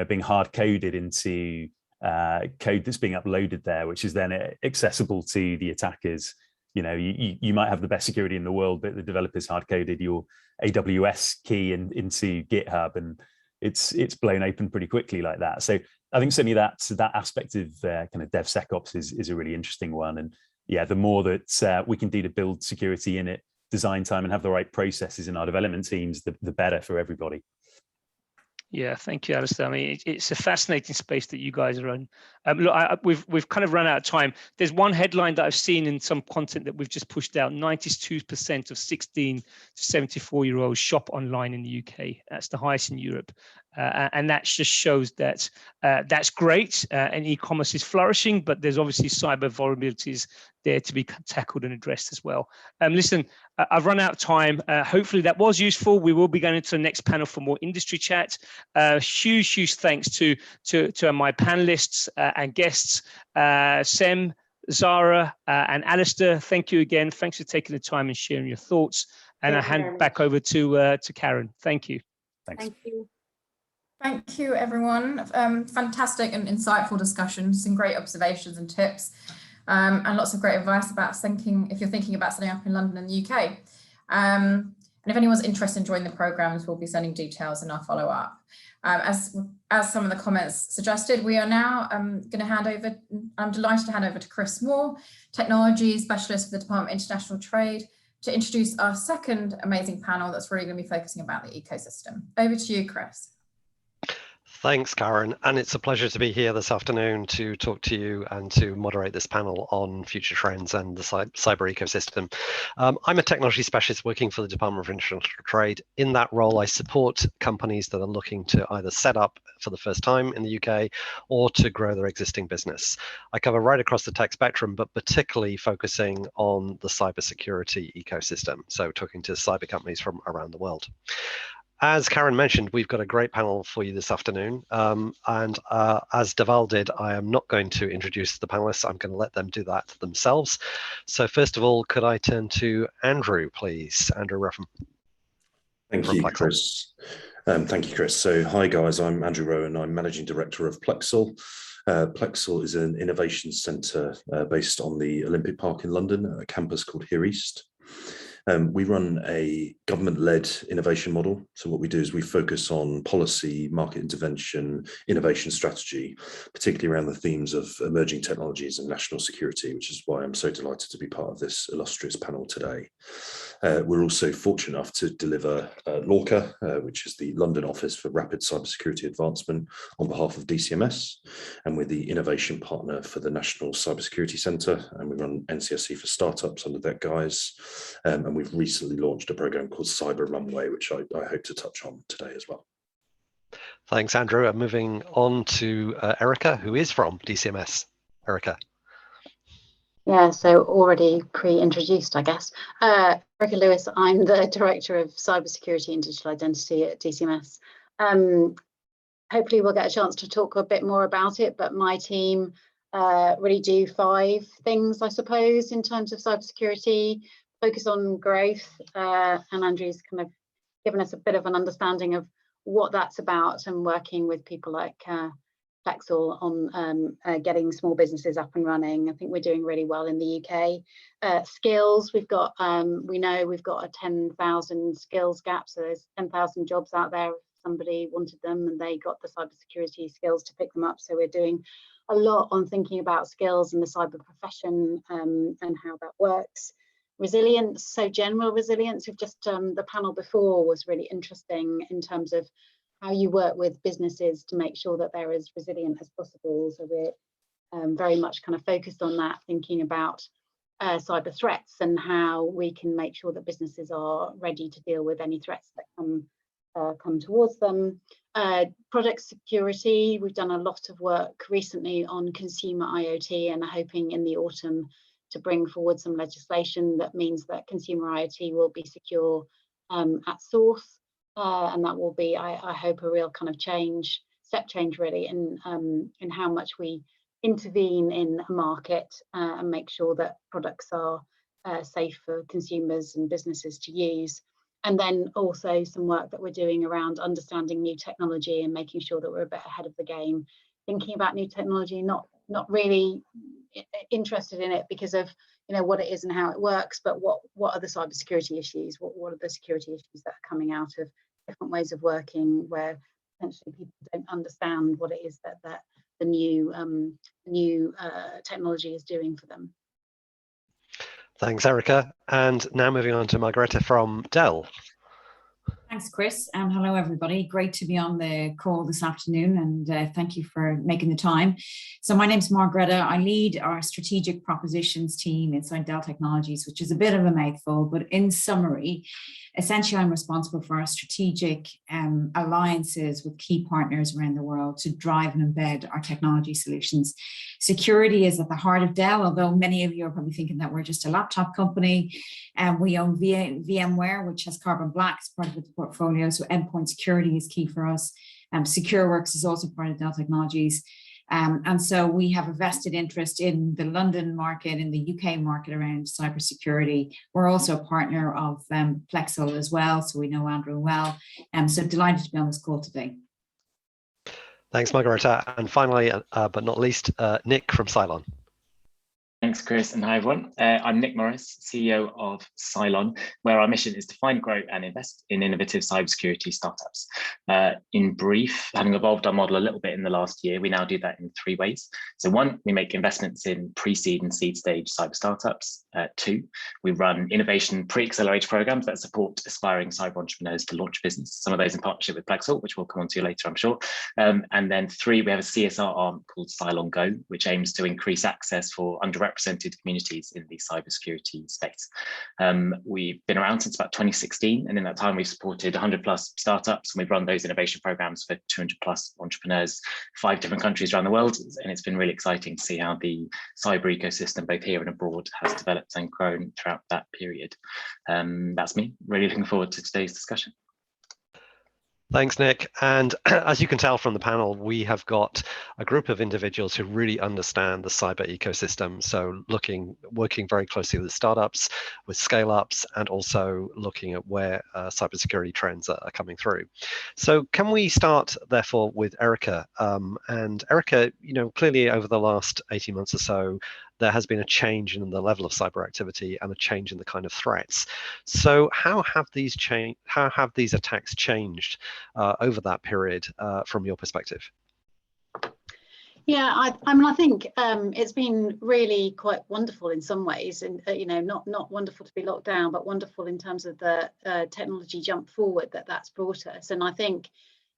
being hard coded into code that's being uploaded there, which is then accessible to the attackers. You might have the best security in the world, but the developers hard coded your AWS key into GitHub, and it's blown open pretty quickly like that. So I think certainly that aspect of kind of DevSecOps is a really interesting one. And yeah, the more that we can do to build security in at design time and have the right processes in our development teams, the better for everybody. Yeah, thank you, Alistair. I mean, it's a fascinating space that you guys are in. Look, we've kind of run out of time. There's one headline that I've seen in some content that we've just pushed out. 92% of 16 to 74-year-olds shop online in the UK. That's the highest in Europe. And that just shows that that's great and e-commerce is flourishing, but there's obviously cyber vulnerabilities there to be tackled and addressed as well. Listen, I've run out of time. Hopefully that was useful. We will be going into the next panel for more industry chat. Huge thanks to my panelists and guests, Sem, Zara, and Alistair. Thank you again. Thanks for taking the time and sharing your thoughts. And I hand back over to Karen. Thank you. Thanks. Thank you. Thank you, everyone. Fantastic and insightful discussions, some great observations and tips, and lots of great advice about if you're thinking about setting up in London and the UK. And if anyone's interested in joining the programs, we'll be sending details in our follow-up. As some of the comments suggested, we are now going to hand over, I'm delighted to hand over to Chris Moore, Technology Specialist for the Department of International Trade, to introduce our second amazing panel that's really going to be focusing about the ecosystem. Over to you, Chris. Thanks, Karen. And it's a pleasure to be here this afternoon to talk to you and to moderate this panel on future trends and the cyber ecosystem. I'm a technology specialist working for the Department of International Trade. In that role, I support companies that are looking to either set up for the first time in the UK or to grow their existing business. I cover right across the tech spectrum, but particularly focusing on the cybersecurity ecosystem. So talking to cyber companies from around the world. As Karen mentioned, we've got a great panel for you this afternoon. As Deval did, I am not going to introduce the panelists. I'm going to let them do that themselves. So first of all, could I turn to Andrew, please? Andrew Ruffin. Thank you, Chris. Thank you, Chris. So hi, guys. I'm Andrew Rowan. I'm Managing Director of Plexel. Plexel is an innovation centre based on the Olympic Park in London, a campus called Here East. We run a government-led innovation model. So what we do is we focus on policy, market intervention, innovation strategy, particularly around the themes of emerging technologies and national security, which is why I'm so delighted to be part of this illustrious panel today. We're also fortunate enough to deliver LORCA, which is the London Office for Rapid Cybersecurity Advancement, on behalf of DCMS, and we're the innovation partner for the National Cybersecurity Centre, and we run NCSC for startups under that guise. And we've recently launched a program called Cyber Runway, which I hope to touch on today as well. Thanks, Andrew. And moving on to Erica, who is from DCMS. Erica. Yeah, so already pre-introduced, I guess. Erica Lewis, I'm the Director of Cybersecurity and Digital Identity at DCMS. Hopefully we'll get a chance to talk a bit more about it, but my team really do 5 things, I suppose, in terms of cybersecurity. Focus on growth, and Andrew's kind of given us a bit of an understanding of what that's about, and working with people like Plexel on getting small businesses up and running. I think we're doing really well in the UK. Skills, we've got, we know we've got a 10,000 skills gap, so there's 10,000 jobs out there if somebody wanted them and they got the cybersecurity skills to pick them up. So we're doing a lot on thinking about skills in the cyber profession and how that works. Resilience, so general resilience, we've just the panel before was really interesting in terms of how you work with businesses to make sure that they're as resilient as possible. So we're very much kind of focused on that, thinking about cyber threats and how we can make sure that businesses are ready to deal with any threats that come towards them. Product security, we've done a lot of work recently on consumer IoT and are hoping in the autumn to bring forward some legislation that means that consumer IoT will be secure at source, and that will be, I hope, a real kind of change, step change really in how much we intervene in a market and make sure that products are safe for consumers and businesses to use. And then also some work that we're doing around understanding new technology and making sure that we're a bit ahead of the game, thinking about new technology, not really interested in it because of what it is and how it works, but what are the cybersecurity issues? What are the security issues that are coming out of different ways of working where potentially people don't understand what it is that the new technology is doing for them. Thanks, Erica. And now moving on to Margret from Dell. Thanks, Chris, and hello, everybody. Great to be on the call this afternoon, and thank you for making the time. So my name's Margret. I lead our strategic propositions team inside Dell Technologies, which is a bit of a mouthful, but in summary, essentially I'm responsible for our strategic alliances with key partners around the world to drive and embed our technology solutions. Security is at the heart of Dell, although many of you are probably thinking that we're just a laptop company. We own VMware, which has Carbon Black as part of its portfolio, so endpoint security is key for us. SecureWorks is also part of Dell Technologies. And so we have a vested interest in the London market, in the UK market around cybersecurity. We're also a partner of Plexel as well, so we know Andrew well. So delighted to be on this call today. Thanks, Margret. And finally, but not least, Nick from Cylon. Thanks, Chris, and hi, everyone. I'm Nick Morris, CEO of Cylon, where our mission is to find, grow, and invest in innovative cybersecurity startups. In brief, having evolved our model a little bit in the last year, we now do that in 3 ways. So 1, we make investments in pre-seed and seed stage cyber startups. 2, we run innovation pre-accelerator programs that support aspiring cyber entrepreneurs to launch business. Some of those in partnership with Plexel, which we'll come on to later, I'm sure. And then 3, we have a CSR arm called Cylon Go, which aims to increase access for underrepresented communities in the cybersecurity space. We've been around since about 2016, and in that time we've supported 100+ startups, and we've run those innovation programs for 200+ entrepreneurs, 5 different countries around the world, and it's been really exciting to see how the cyber ecosystem, both here and abroad, has developed and grown throughout that period. That's me. Really looking forward to today's discussion. Thanks, Nick. And as you can tell from the panel, we have got a group of individuals who really understand the cyber ecosystem. So working very closely with startups, with scale-ups, and also looking at where cybersecurity trends are coming through. So can we start, therefore, with Erica? And Erica, clearly over the last 18 months or so, there has been a change in the level of cyber activity and a change in the kind of threats. So how have these attacks changed over that period from your perspective? Yeah, I think it's been really quite wonderful in some ways, and not wonderful to be locked down, but wonderful in terms of the technology jump forward that's brought us. And I think,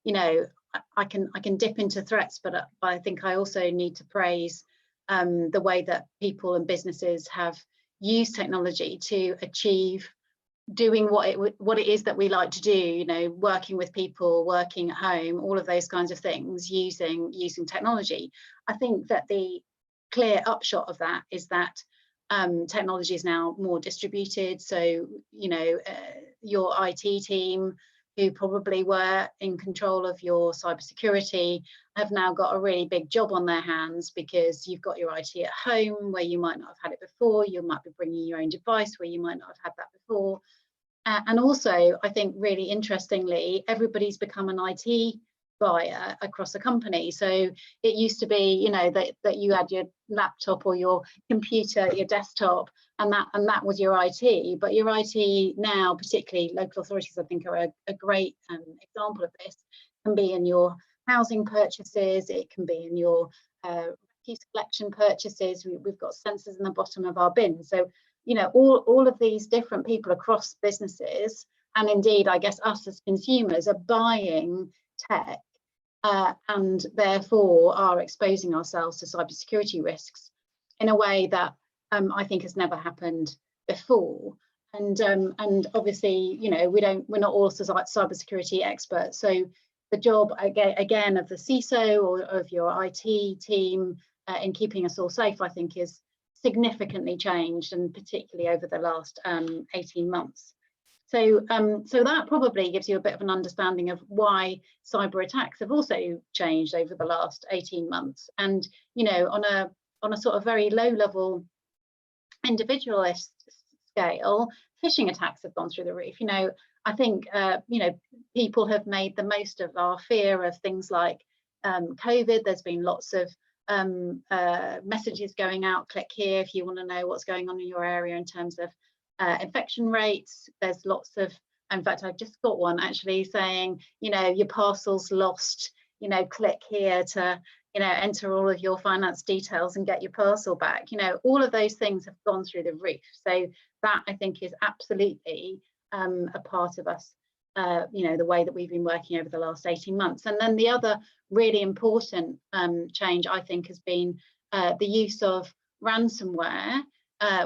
I can dip into threats, but I think I also need to praise the way that people and businesses have used technology to achieve doing what it is that we like to do, working with people, working at home, all of those kinds of things using technology. I think that the clear upshot of that is that technology is now more distributed. So, your IT team, who probably were in control of your cybersecurity, have now got a really big job on their hands, because you've got your IT at home where you might not have had it before. You might be bringing your own device where you might not have had that before. And also, I think really interestingly, everybody's become an IT buyer across a company. So it used to be, that you had your laptop or your computer, your desktop, and that was your IT. But your IT now, particularly local authorities, I think are a great example of this, can be in your housing purchases, it can be in your refuse collection purchases. We've got sensors in the bottom of our bins. So, all of these different people across businesses, and indeed, I guess us as consumers, are buying tech and therefore are exposing ourselves to cybersecurity risks in a way that I think has never happened before. And obviously, we're not all cybersecurity experts. So the job again of the CISO or of your IT team in keeping us all safe, I think, is significantly changed, and particularly over the last 18 months. So that probably gives you a bit of an understanding of why cyber attacks have also changed over the last 18 months. And on a sort of very low level individualist scale, phishing attacks have gone through the roof. I think people have made the most of our fear of things like COVID. There's been lots of messages going out, click here if you want to know what's going on in your area in terms of infection rates. There's lots of, in fact, I've just got one actually saying, your parcel's lost, click here to, enter all of your finance details and get your parcel back. All of those things have gone through the roof. So that, I think, is absolutely a part of us the way that we've been working over the last 18 months. And then the other really important change, I think, has been the use of ransomware,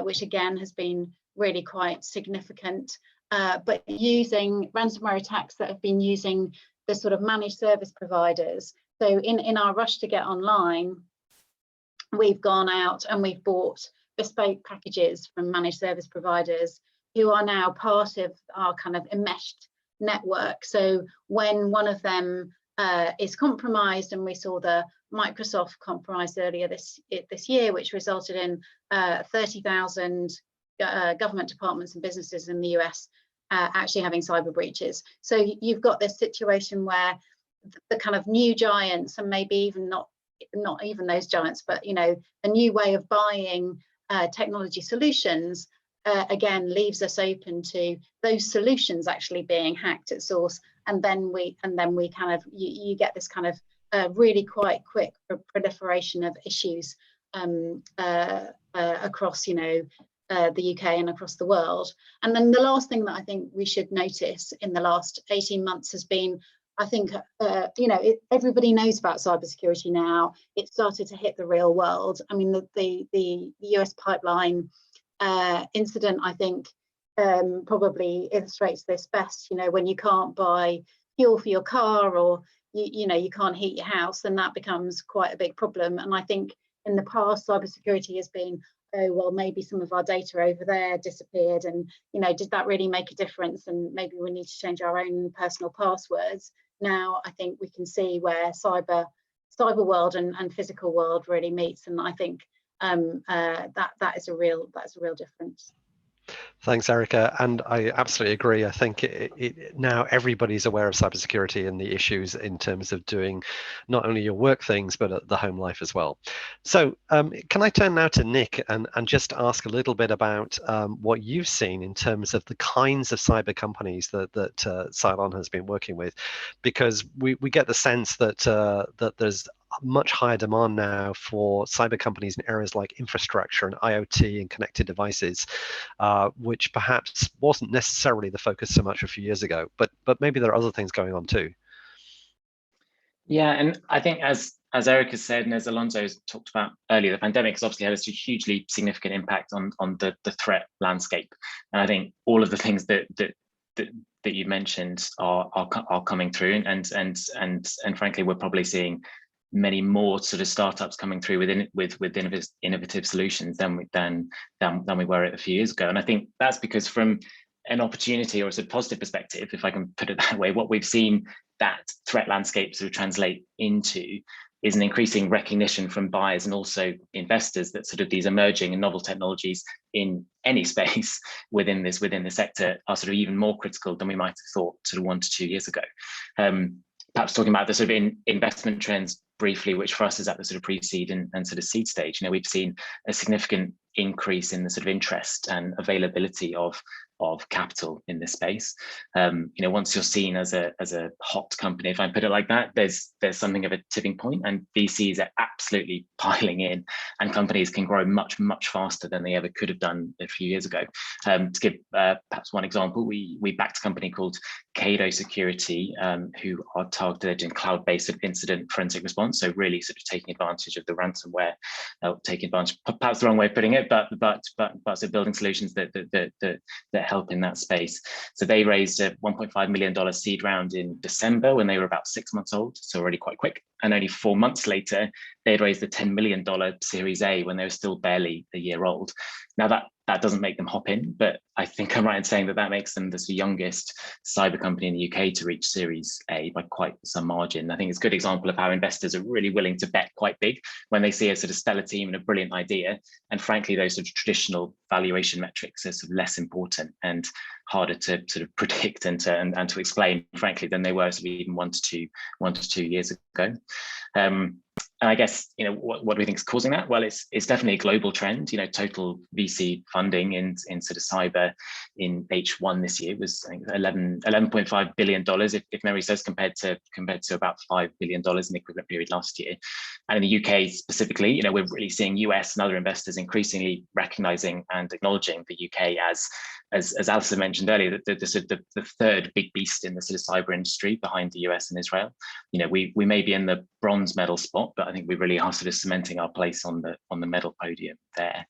which again has been really quite significant, but using ransomware attacks that have been using the sort of managed service providers. So in our rush to get online, we've gone out and we've bought bespoke packages from managed service providers who are now part of our kind of enmeshed network. So when one of them is compromised, and we saw the Microsoft compromise earlier this year, which resulted in 30,000 government departments and businesses in the US actually having cyber breaches. So you've got this situation where the kind of new giants, and maybe even not even those giants, but a new way of buying technology solutions again leaves us open to those solutions actually being hacked at source, and then we kind of you get this kind of really quite quick proliferation of issues across the UK and across the world. And then the last thing that I think we should notice in the last 18 months has been, I think, everybody knows about cybersecurity now. It started to hit the real world. I mean, the US pipeline incident, I think, probably illustrates this best. When you can't buy fuel for your car, or you can't heat your house, then that becomes quite a big problem. And I think in the past, cybersecurity has been, oh, well, maybe some of our data over there disappeared, and did that really make a difference? And maybe we need to change our own personal passwords. Now I think we can see where cyber world and physical world really meets, and I think that is a real difference. Thanks, Erica. And I absolutely agree. I think now everybody's aware of cybersecurity and the issues in terms of doing not only your work things, but the home life as well. So can I turn now to Nick and just ask a little bit about what you've seen in terms of the kinds of cyber companies that Cylon has been working with? Because we get the sense that there's much higher demand now for cyber companies in areas like infrastructure and IoT and connected devices, which perhaps wasn't necessarily the focus so much a few years ago, but maybe there are other things going on too. Yeah, and I think as Erica said, and as Alonso talked about earlier, the pandemic has obviously had a hugely significant impact on the threat landscape. And I think all of the things that you mentioned are coming through, and frankly, we're probably seeing many more sort of startups coming through with innovative solutions than we were a few years ago. And I think that's because from an opportunity or a sort of positive perspective, if I can put it that way, what we've seen that threat landscape sort of translate into is an increasing recognition from buyers and also investors that sort of these emerging and novel technologies in any space within this sector are sort of even more critical than we might have thought sort of 1 to 2 years ago. Perhaps talking about the sort of investment trends briefly, which for us is at the sort of pre-seed and sort of seed stage. We've seen a significant increase in the sort of interest and availability of capital in this space. Once you're seen as a hot company, if I put it like that, there's something of a tipping point, and VCs are absolutely piling in, and companies can grow much faster than they ever could have done a few years ago. To give perhaps one example, we backed a company called Kado Security, who are targeted in cloud-based incident forensic response. So really sort of taking advantage of the ransomware, taking advantage, perhaps the wrong way of putting it, but so building solutions that help in that space. So they raised a $1.5 million seed round in December when they were about 6 months old, so already quite quick. And only 4 months later, they'd raised a $10 million Series A when they were still barely a year old. Now that doesn't make them hop in, but I think I'm right in saying that makes them the youngest cyber company in the UK to reach Series A by quite some margin. I think it's a good example of how investors are really willing to bet quite big when they see a sort of stellar team and a brilliant idea. And frankly, those sort of traditional valuation metrics are sort of less important and harder to sort of predict and to explain, frankly, than they were sort of even 1 to 2 years ago. And I guess, what do we think is causing that? Well, it's definitely a global trend. Total VC funding in sort of cyber in H1 this year was, I think, $11.5 billion, if memory serves, compared to about $5 billion in the equivalent period last year. And in the UK specifically, we're really seeing US and other investors increasingly recognizing and acknowledging the UK as as Alistair mentioned earlier, the third big beast in the sort of cyber industry behind the US and Israel. You know, we may be in the bronze medal spot, but I think we really are sort of cementing our place on the medal podium there.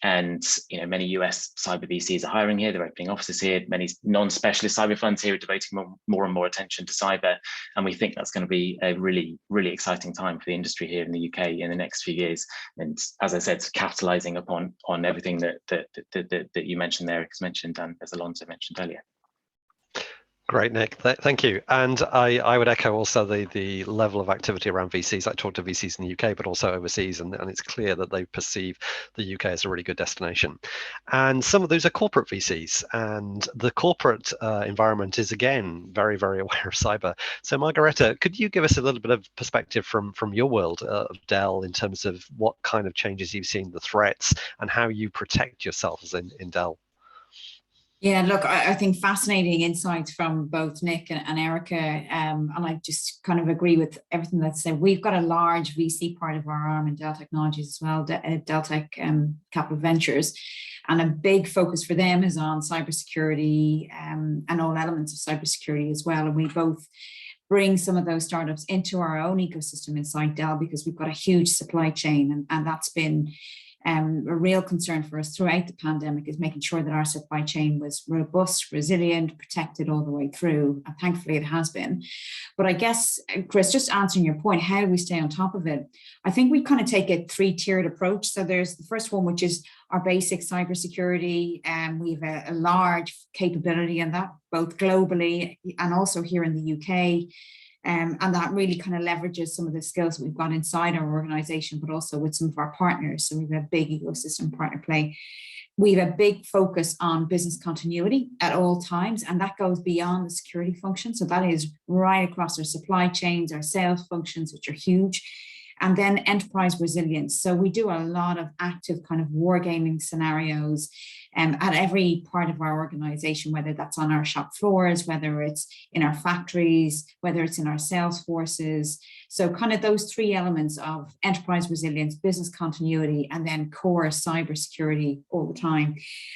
And you know, many US cyber VCs are hiring here. They're opening offices here. Many non-specialist cyber funds here are devoting more and more attention to cyber, and we think that's going to be a really, really exciting time for the industry here in the UK in the next few years. And as I said, capitalising upon everything that you mentioned there, as mentioned, and as Alonso mentioned earlier. Great, Nick. Thank you. And I would echo also the level of activity around VCs. I talk to VCs in the UK, but also overseas, and it's clear that they perceive the UK as a really good destination. And some of those are corporate VCs, and the corporate environment is, again, very, very aware of cyber. So Margareta, could you give us a little bit of perspective from your world of Dell in terms of what kind of changes you've seen, the threats, and how you protect yourselves in Dell? Yeah, look, I think fascinating insights from both Nick and Erica, and I just kind of agree with everything that's said. We've got a large VC part of our arm in Dell Technologies as well, Dell Tech Capital Ventures, and a big focus for them is on cybersecurity and all elements of cybersecurity as well. And we both bring some of those startups into our own ecosystem inside Dell because we've got a huge supply chain, and that's been a real concern for us throughout the pandemic, is making sure that our supply chain was robust, resilient, protected all the way through. And thankfully it has been. But I guess, Chris, just answering your point, how do we stay on top of it? I think we kind of take a three-tiered approach. So there's the first one, which is our basic cybersecurity, and we have a large capability in that, both globally and also here in the UK. And that really kind of leverages some of the skills that we've got inside our organization, but also with some of our partners. So we have a big ecosystem partner play. We have a big focus on business continuity at all times, and that goes beyond the security function. So that is right across our supply chains, our sales functions, which are huge. And then enterprise resilience. So we do a lot of active kind of wargaming scenarios at every part of our organization, whether that's on our shop floors, whether it's in our factories, whether it's in our sales forces. So kind of those three elements of enterprise resilience, business continuity, and then core cybersecurity all the time.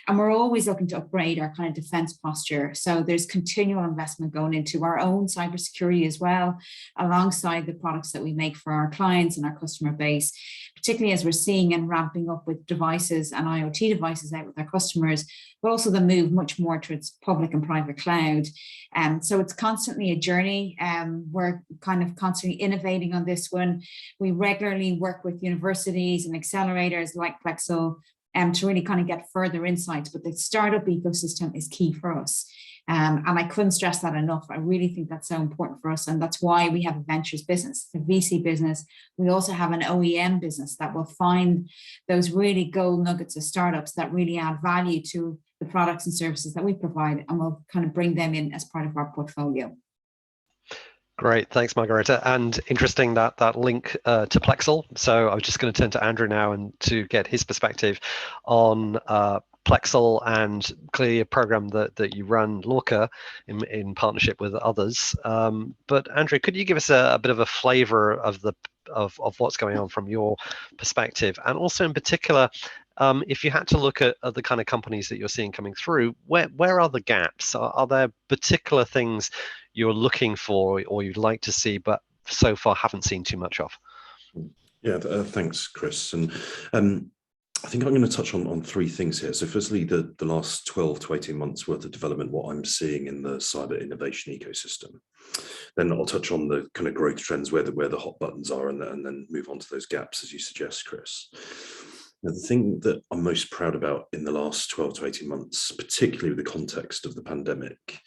And we're always looking to upgrade our kind of defense posture. So there's continual investment going into our own cybersecurity as well, alongside the products that we make for our clients and our customer base, particularly as we're seeing and ramping up with devices and IoT devices out with our customers, but also the move much more towards public and private cloud. So it's constantly a journey. We're kind of constantly innovating on this one. We regularly work with universities and accelerators like Plexel to really kind of get further insights, but the startup ecosystem is key for us. And I couldn't stress that enough. I really think that's so important for us. And that's why we have a ventures business, a VC business. We also have an OEM business that will find those really gold nuggets of startups that really add value to the products and services that we provide, and we'll kind of bring them in as part of our portfolio. Great, thanks, Margareta. And interesting that link to Plexel. So I was just going to turn to Andrew now and to get his perspective on Plexel, and clearly a program that you run, Lorca, in partnership with others. But Andrew, could you give us a bit of a flavor of what's going on from your perspective, and also in particular, if you had to look at the kind of companies that you're seeing coming through, where are the gaps? Are there particular things you're looking for or you'd like to see, but so far haven't seen too much of? Yeah, thanks, Chris. And I think I'm going to touch on three things here. So firstly, the last 12 to 18 months worth of development, what I'm seeing in the cyber innovation ecosystem. Then I'll touch on the kind of growth trends, where the hot buttons are, and then move on to those gaps, as you suggest, Chris. Now, the thing that I'm most proud about in the last 12 to 18 months, particularly with the context of the pandemic,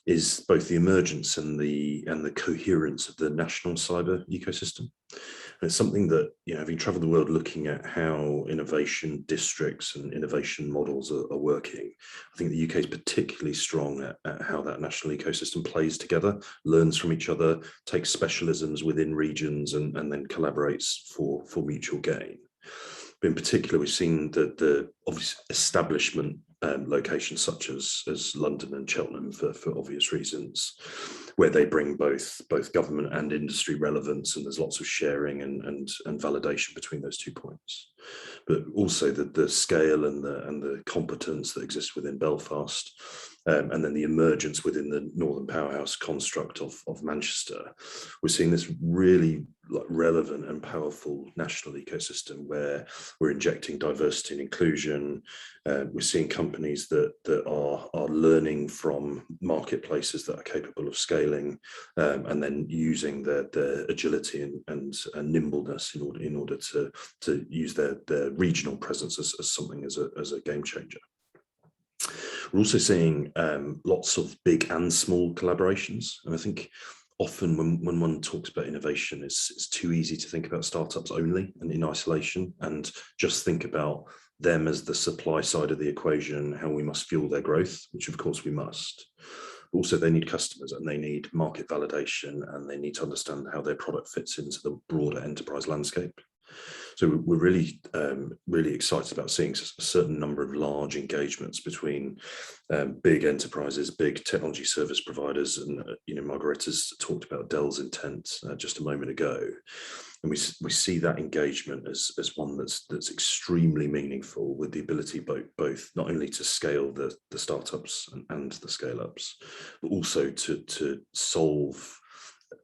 is both the emergence and the coherence of the national cyber ecosystem. And it's something that, having traveled the world looking at how innovation districts and innovation models are working, I think the UK is particularly strong at how that national ecosystem plays together, learns from each other, takes specialisms within regions, and then collaborates for mutual gain. But in particular, we've seen the obvious establishment locations such as London and Cheltenham for obvious reasons, where they bring both government and industry relevance, and there's lots of sharing and validation between those 2 points. But also the scale and the competence that exists within Belfast, and then the emergence within the Northern Powerhouse construct of Manchester. We're seeing this really relevant and powerful national ecosystem where we're injecting diversity and inclusion. We're seeing companies that are learning from marketplaces that are capable of scaling, and then using their agility and nimbleness in order to use their regional presence as something as a game changer. We're also seeing lots of big and small collaborations, and I think often when one talks about innovation, it's too easy to think about startups only and in isolation, and just think about them as the supply side of the equation, how we must fuel their growth, which of course we must. Also, they need customers and they need market validation, and they need to understand how their product fits into the broader enterprise landscape. So we're really, really excited about seeing a certain number of large engagements between big enterprises, big technology service providers, and Margret has talked about Dell's intent just a moment ago, and we see that engagement as one that's extremely meaningful, with the ability both not only to scale the startups and the scale-ups, but also to solve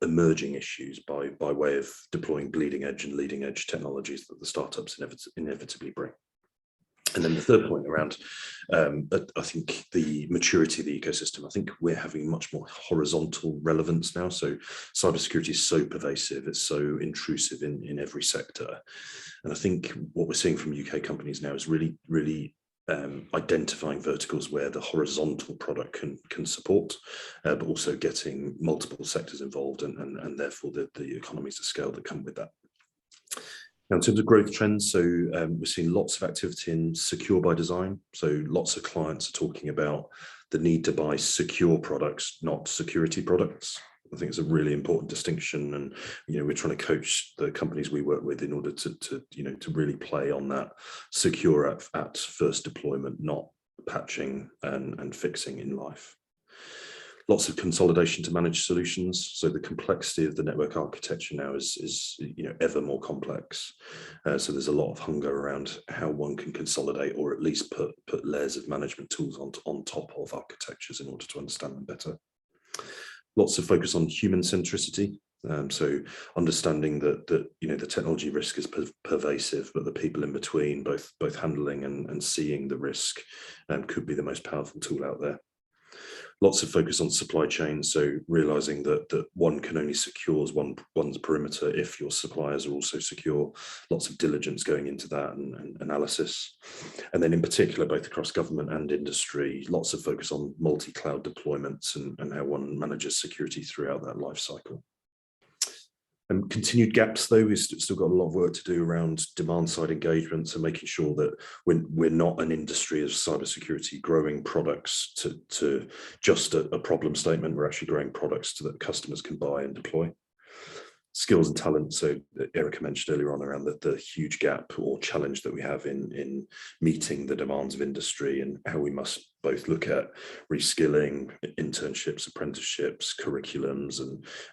emerging issues by way of deploying bleeding edge and leading edge technologies that the startups inevitably bring. And then the third point around, I think, the maturity of the ecosystem. I think we're having much more horizontal relevance now. So cybersecurity is so pervasive, it's so intrusive in every sector. And I think what we're seeing from UK companies now is really, really identifying verticals where the horizontal product can support, but also getting multiple sectors involved, and therefore the economies of scale that come with that. Now, in terms of growth trends, so we're seeing lots of activity in secure by design. So lots of clients are talking about the need to buy secure products, not security products. I think it's a really important distinction, and we're trying to coach the companies we work with in order to really play on that secure at first deployment, not patching and fixing in life. Lots of consolidation to manage solutions. So the complexity of the network architecture now is ever more complex. So there's a lot of hunger around how one can consolidate, or at least put layers of management tools on top of architectures in order to understand them better. Lots of focus on human centricity. So understanding that the technology risk is pervasive, but the people in between, both handling and seeing the risk, could be the most powerful tool out there. Lots of focus on supply chain, so realizing that one can only secure one's perimeter if your suppliers are also secure. Lots of diligence going into that and analysis. And then in particular, both across government and industry, lots of focus on multi-cloud deployments and how one manages security throughout that life cycle. Continued gaps, though, we've still got a lot of work to do around demand-side engagements and making sure that we're not an industry of cybersecurity growing products to just a problem statement. We're actually growing products that customers can buy and deploy. Skills and talent, so Erica mentioned earlier on around the huge gap or challenge that we have in meeting the demands of industry, and how we must both look at reskilling, internships, apprenticeships, curriculums,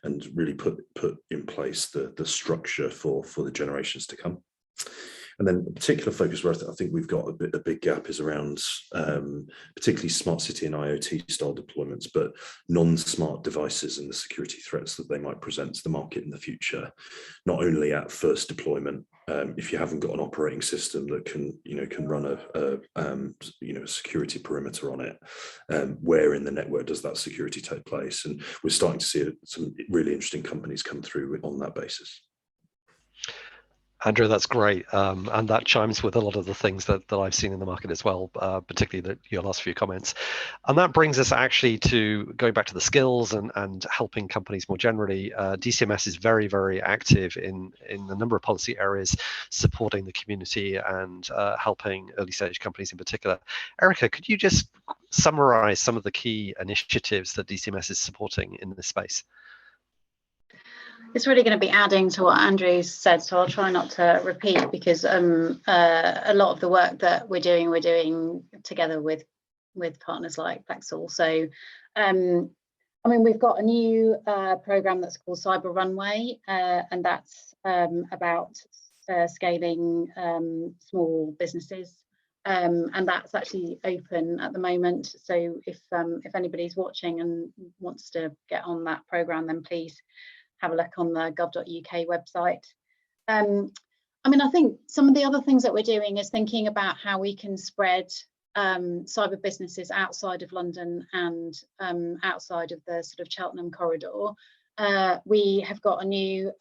and really put in place the structure for the generations to come. And then a particular focus where I think we've got a big gap is around particularly smart city and IoT style deployments, but non-smart devices and the security threats that they might present to the market in the future. Not only at first deployment, if you haven't got an operating system that can run a security perimeter on it, where in the network does that security take place? And we're starting to see some really interesting companies come through on that basis. Andrew, that's great, and that chimes with a lot of the things that I've seen in the market as well, particularly your last few comments. And that brings us actually to going back to the skills and helping companies more generally. DCMS is very, very active in a number of policy areas, supporting the community and helping early stage companies in particular. Erica, could you just summarize some of the key initiatives that DCMS is supporting in this space? It's really going to be adding to what Andrew said, so I'll try not to repeat, because a lot of the work that we're doing together with partners like Plexel. So I mean, we've got a new program that's called Cyber Runway, and that's about scaling small businesses. And that's actually open at the moment. So if anybody's watching and wants to get on that program, then please have a look on the gov.uk website. I mean, I think some of the other things that we're doing is thinking about how we can spread cyber businesses outside of London and outside of the sort of Cheltenham corridor. We have got a new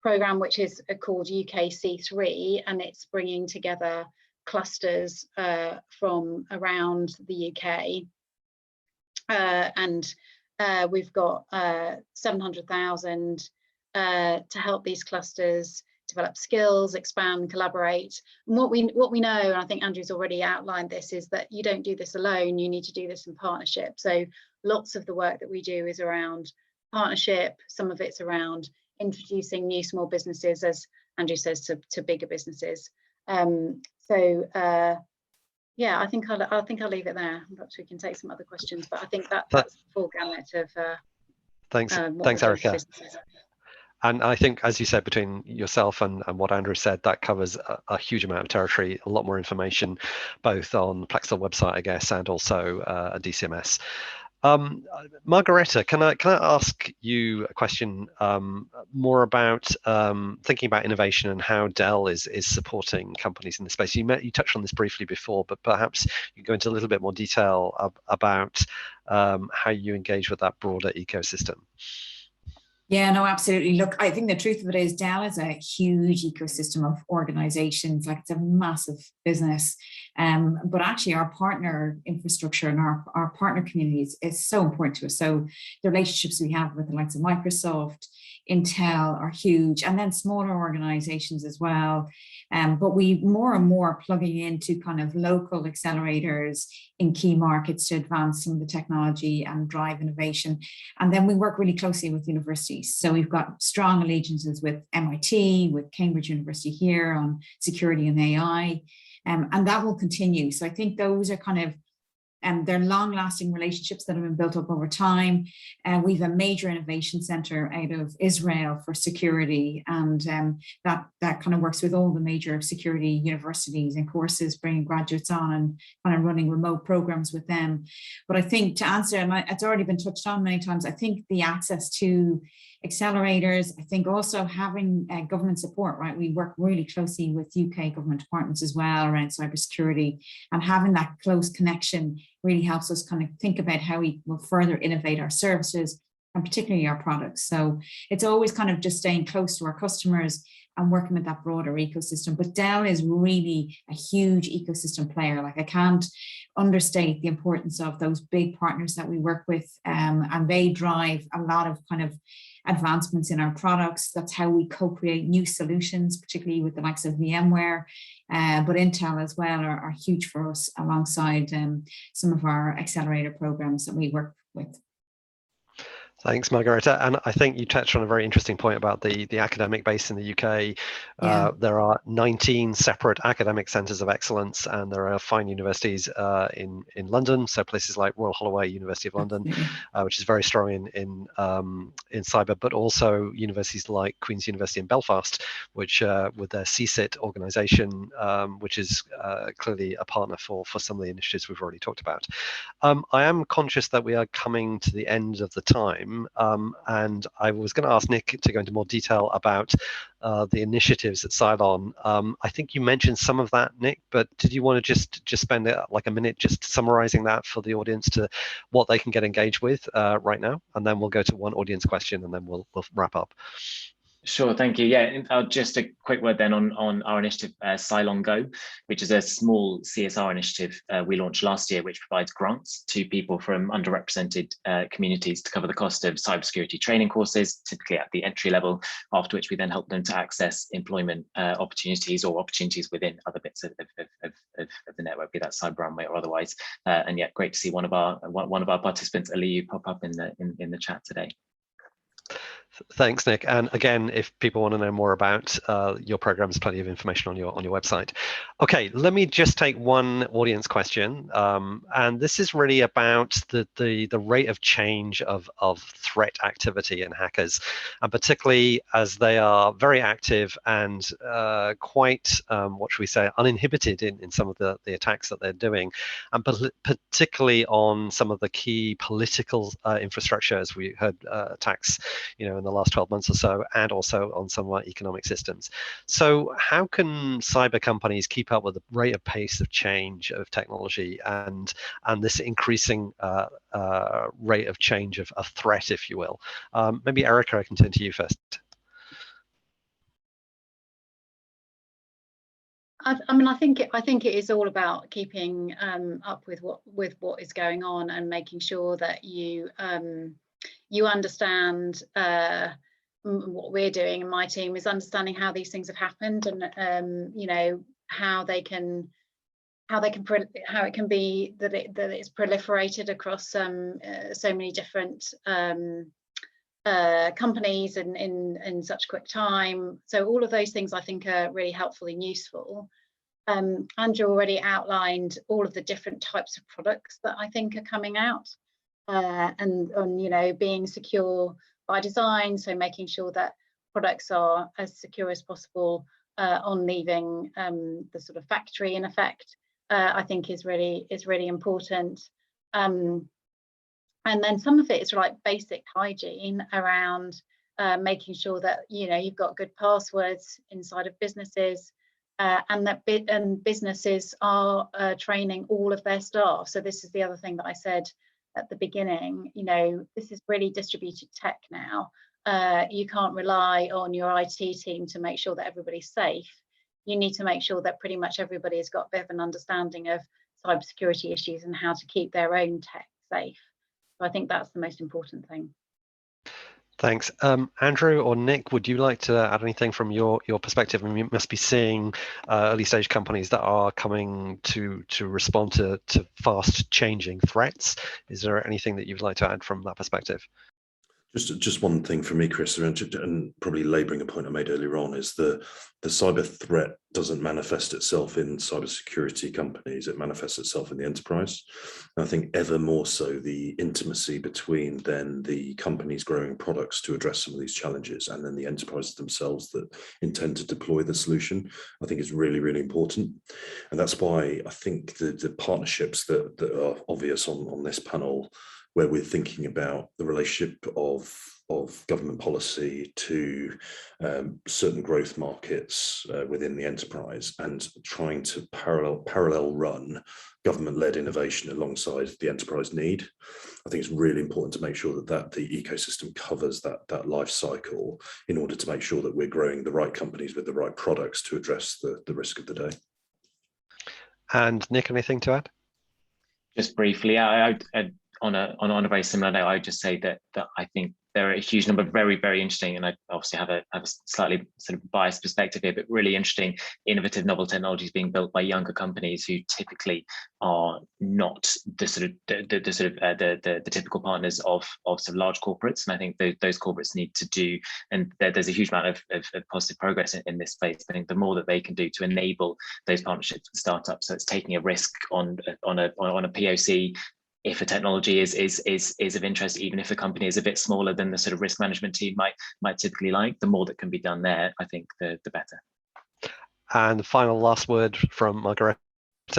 program which is called UKC3, and it's bringing together clusters from around the UK, and we've got 700,000 to help these clusters develop skills, expand, collaborate. And what we know, and I think Andrew's already outlined this, is that you don't do this alone, you need to do this in partnership. So lots of the work that we do is around partnership, some of it's around introducing new small businesses, as Andrew says, to bigger businesses. Yeah, I think I'll leave it there. Perhaps we can take some other questions, but I think that's the full gamut of thanks, Erica. And I think, as you said, between yourself and what Andrew said, that covers a huge amount of territory, a lot more information, both on the Plexel website, I guess, and also a DCMS. Margareta, can I ask you a question more about thinking about innovation and how Dell is supporting companies in the space? You touched on this briefly before, but perhaps you can go into a little bit more detail about how you engage with that broader ecosystem. Yeah, no, absolutely. Look, I think the truth of it is Dell is a huge ecosystem of organizations. Like, it's a massive business. But actually our partner infrastructure and our partner communities is so important to us. So the relationships we have with the likes of Microsoft, Intel are huge, and then smaller organizations as well. But we more and more plugging into kind of local accelerators in key markets to advance some of the technology and drive innovation. And then we work really closely with universities. So we've got strong allegiances with MIT, with Cambridge University here on security and AI, and that will continue. So I think those are kind of they're long-lasting relationships that have been built up over time. We have a major innovation center out of Israel for security, and that kind of works with all the major security universities and courses, bringing graduates on and kind of running remote programs with them. But I think, to answer, and it's already been touched on many times, I think the access to accelerators, I think also having government support, right? We work really closely with UK government departments as well around cybersecurity, and having that close connection really helps us kind of think about how we will further innovate our services and particularly our products. So it's always kind of just staying close to our customers and working with that broader ecosystem. But Dell is really a huge ecosystem player. Like, I can't understate the importance of those big partners that we work with, and they drive a lot of kind of advancements in our products. That's how we co-create new solutions, particularly with the likes of VMware, but Intel as well are huge for us, alongside some of our accelerator programs that we work with. Thanks, Margareta. And I think you touched on a very interesting point about the academic base in the UK. Yeah. There are 19 separate academic centres of excellence, and there are fine universities in London. So places like Royal Holloway, University of London, which is very strong in cyber, but also universities like Queen's University in Belfast, which with their CSIT organisation, which is clearly a partner for some of the initiatives we've already talked about. I am conscious that we are coming to the end of the time. And I was going to ask Nick to go into more detail about the initiatives at Cylon. I think you mentioned some of that, Nick, but did you want to just spend like a minute just summarizing that for the audience to what they can get engaged with right now? And then we'll go to one audience question and then we'll wrap up. Sure, thank you. Yeah, just a quick word then on our initiative, Cylon Go, which is a small CSR initiative we launched last year, which provides grants to people from underrepresented communities to cover the cost of cybersecurity training courses, typically at the entry level, after which we then help them to access employment opportunities or opportunities within other bits of the network, be that Cyber Runway or otherwise. And yeah, great to see one of our participants, Aliyu, pop up in the chat today. Thanks, Nick. And again, if people want to know more about your program, there's plenty of information on your website. Okay, let me just take one audience question, and this is really about the rate of change of threat activity and hackers, and particularly as they are very active and quite, what should we say, uninhibited in some of the attacks that they're doing, and particularly on some of the key political infrastructure, as we heard attacks, in the last 12 months or so, and also on some of our economic systems. So how can cyber companies keep up with the rate of pace of change of technology and this increasing rate of change of a threat, if you will? Maybe Erica, I can turn to you first. I think it is all about keeping up with what is going on and making sure that you understand what we're doing, and my team is understanding how these things have happened, and how it can be that it's proliferated across so many different companies and in such quick time. So all of those things I think are really helpful and useful. Andrew already outlined all of the different types of products that I think are coming out, and being secure by design, so making sure that products are as secure as possible on leaving the sort of factory, in effect, I think is really important. And then some of it is like basic hygiene around making sure that you've got good passwords inside of businesses, and that businesses are training all of their staff. So this is the other thing that I said at the beginning. This is really distributed tech now. You can't rely on your IT team to make sure that everybody's safe. You need to make sure that pretty much everybody has got a bit of an understanding of cybersecurity issues and how to keep their own tech safe. So I think that's the most important thing. Thanks. Andrew or Nick, would you like to add anything from your perspective? I mean, you must be seeing early stage companies that are coming to respond to fast changing threats. Is there anything that you'd like to add from that perspective? Just one thing from me, Chris, and probably labouring a point I made earlier on, is the cyber threat doesn't manifest itself in cybersecurity companies, it manifests itself in the enterprise. And I think ever more so the intimacy between then the companies growing products to address some of these challenges and then the enterprises themselves that intend to deploy the solution, I think is really, really important. And that's why I think the partnerships that are obvious on this panel, where we're thinking about the relationship of government policy to certain growth markets within the enterprise, and trying to parallel run government-led innovation alongside the enterprise need. I think it's really important to make sure that the ecosystem covers that life cycle in order to make sure that we're growing the right companies with the right products to address the risk of the day. And Nick, anything to add? Just briefly, on a very similar note, I would just say that I think there are a huge number of very, very interesting, and I obviously have a slightly sort of biased perspective here, but really interesting, innovative, novel technologies being built by younger companies who typically are not the typical partners of some large corporates. And I think those corporates need to do, and there's a huge amount of positive progress in this space. I think the more that they can do to enable those partnerships with startups, so it's taking a risk on a POC. If a technology is of interest, even if the company is a bit smaller than the sort of risk management team might typically like, the more that can be done there, I think the better. And the final last word from Margret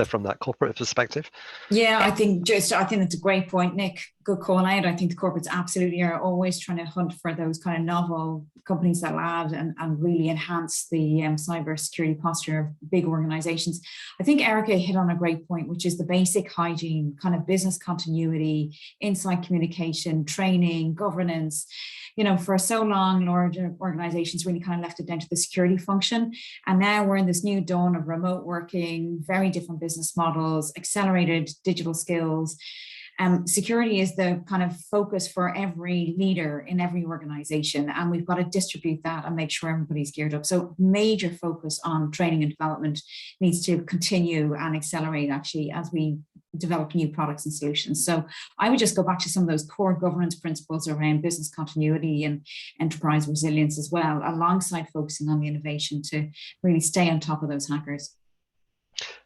from that corporate perspective. Yeah, I think that's a great point, Nick. Good call out. I think the corporates absolutely are always trying to hunt for those kind of novel companies that will add and really enhance the cyber security posture of big organizations. I think Erica hit on a great point, which is the basic hygiene, kind of business continuity, inside communication, training, governance. For so long, large organizations really kind of left it down to the security function. And now we're in this new dawn of remote working, very different business models, accelerated digital skills. Security is the kind of focus for every leader in every organization, and we've got to distribute that and make sure everybody's geared up. So major focus on training and development needs to continue and accelerate, actually, as we develop new products and solutions. So I would just go back to some of those core governance principles around business continuity and enterprise resilience as well, alongside focusing on the innovation to really stay on top of those hackers.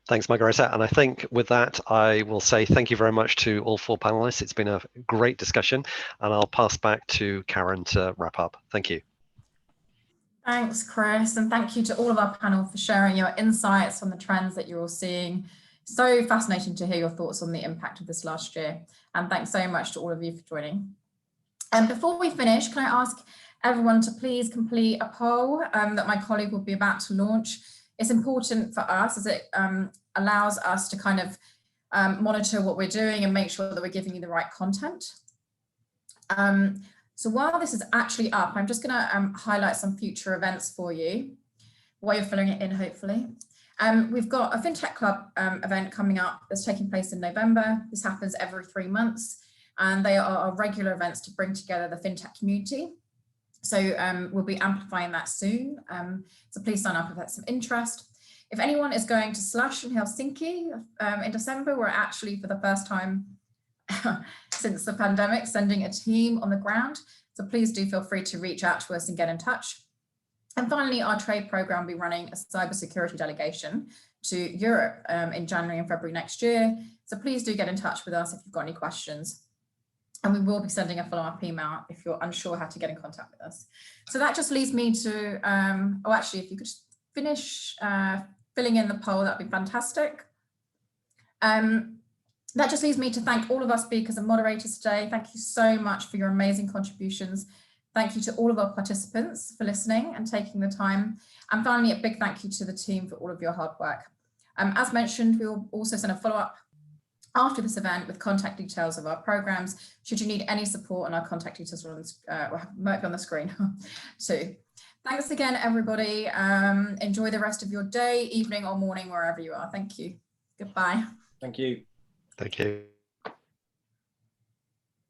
Thanks, Margareta. And I think with that, I will say thank you very much to all 4 panelists. It's been a great discussion, and I'll pass back to Karen to wrap up. Thank you. Thanks, Chris. And thank you to all of our panel for sharing your insights on the trends that you're all seeing. So fascinating to hear your thoughts on the impact of this last year. And thanks so much to all of you for joining. And before we finish, can I ask everyone to please complete a poll that my colleague will be about to launch. It's important for us as it allows us to kind of monitor what we're doing and make sure that we're giving you the right content. So while this is actually up, I'm just going to highlight some future events for you while you're filling it in, hopefully. We've got a FinTech Club event coming up that's taking place in November. This happens every 3 months, and they are our regular events to bring together the FinTech community. So we'll be amplifying that soon. So please sign up if that's of interest. If anyone is going to Slush in Helsinki in December, we're actually for the first time since the pandemic sending a team on the ground. So please do feel free to reach out to us and get in touch. And finally, our trade program will be running a cybersecurity delegation to Europe in January and February next year. So please do get in touch with us if you've got any questions. And we will be sending a follow-up email if you're unsure how to get in contact with us. So that just leads me to, oh, actually, if you could just finish filling in the poll, that'd be fantastic. That just leaves me to thank all of our speakers and moderators today. Thank you so much for your amazing contributions. Thank you to all of our participants for listening and taking the time. And finally, a big thank you to the team for all of your hard work. As mentioned, we will also send a follow-up after this event with contact details of our programs. Should you need any support, and our contact details might be on the screen too. Thanks again, everybody. Enjoy the rest of your day, evening or morning, wherever you are. Thank you. Goodbye. Thank you. Thank you.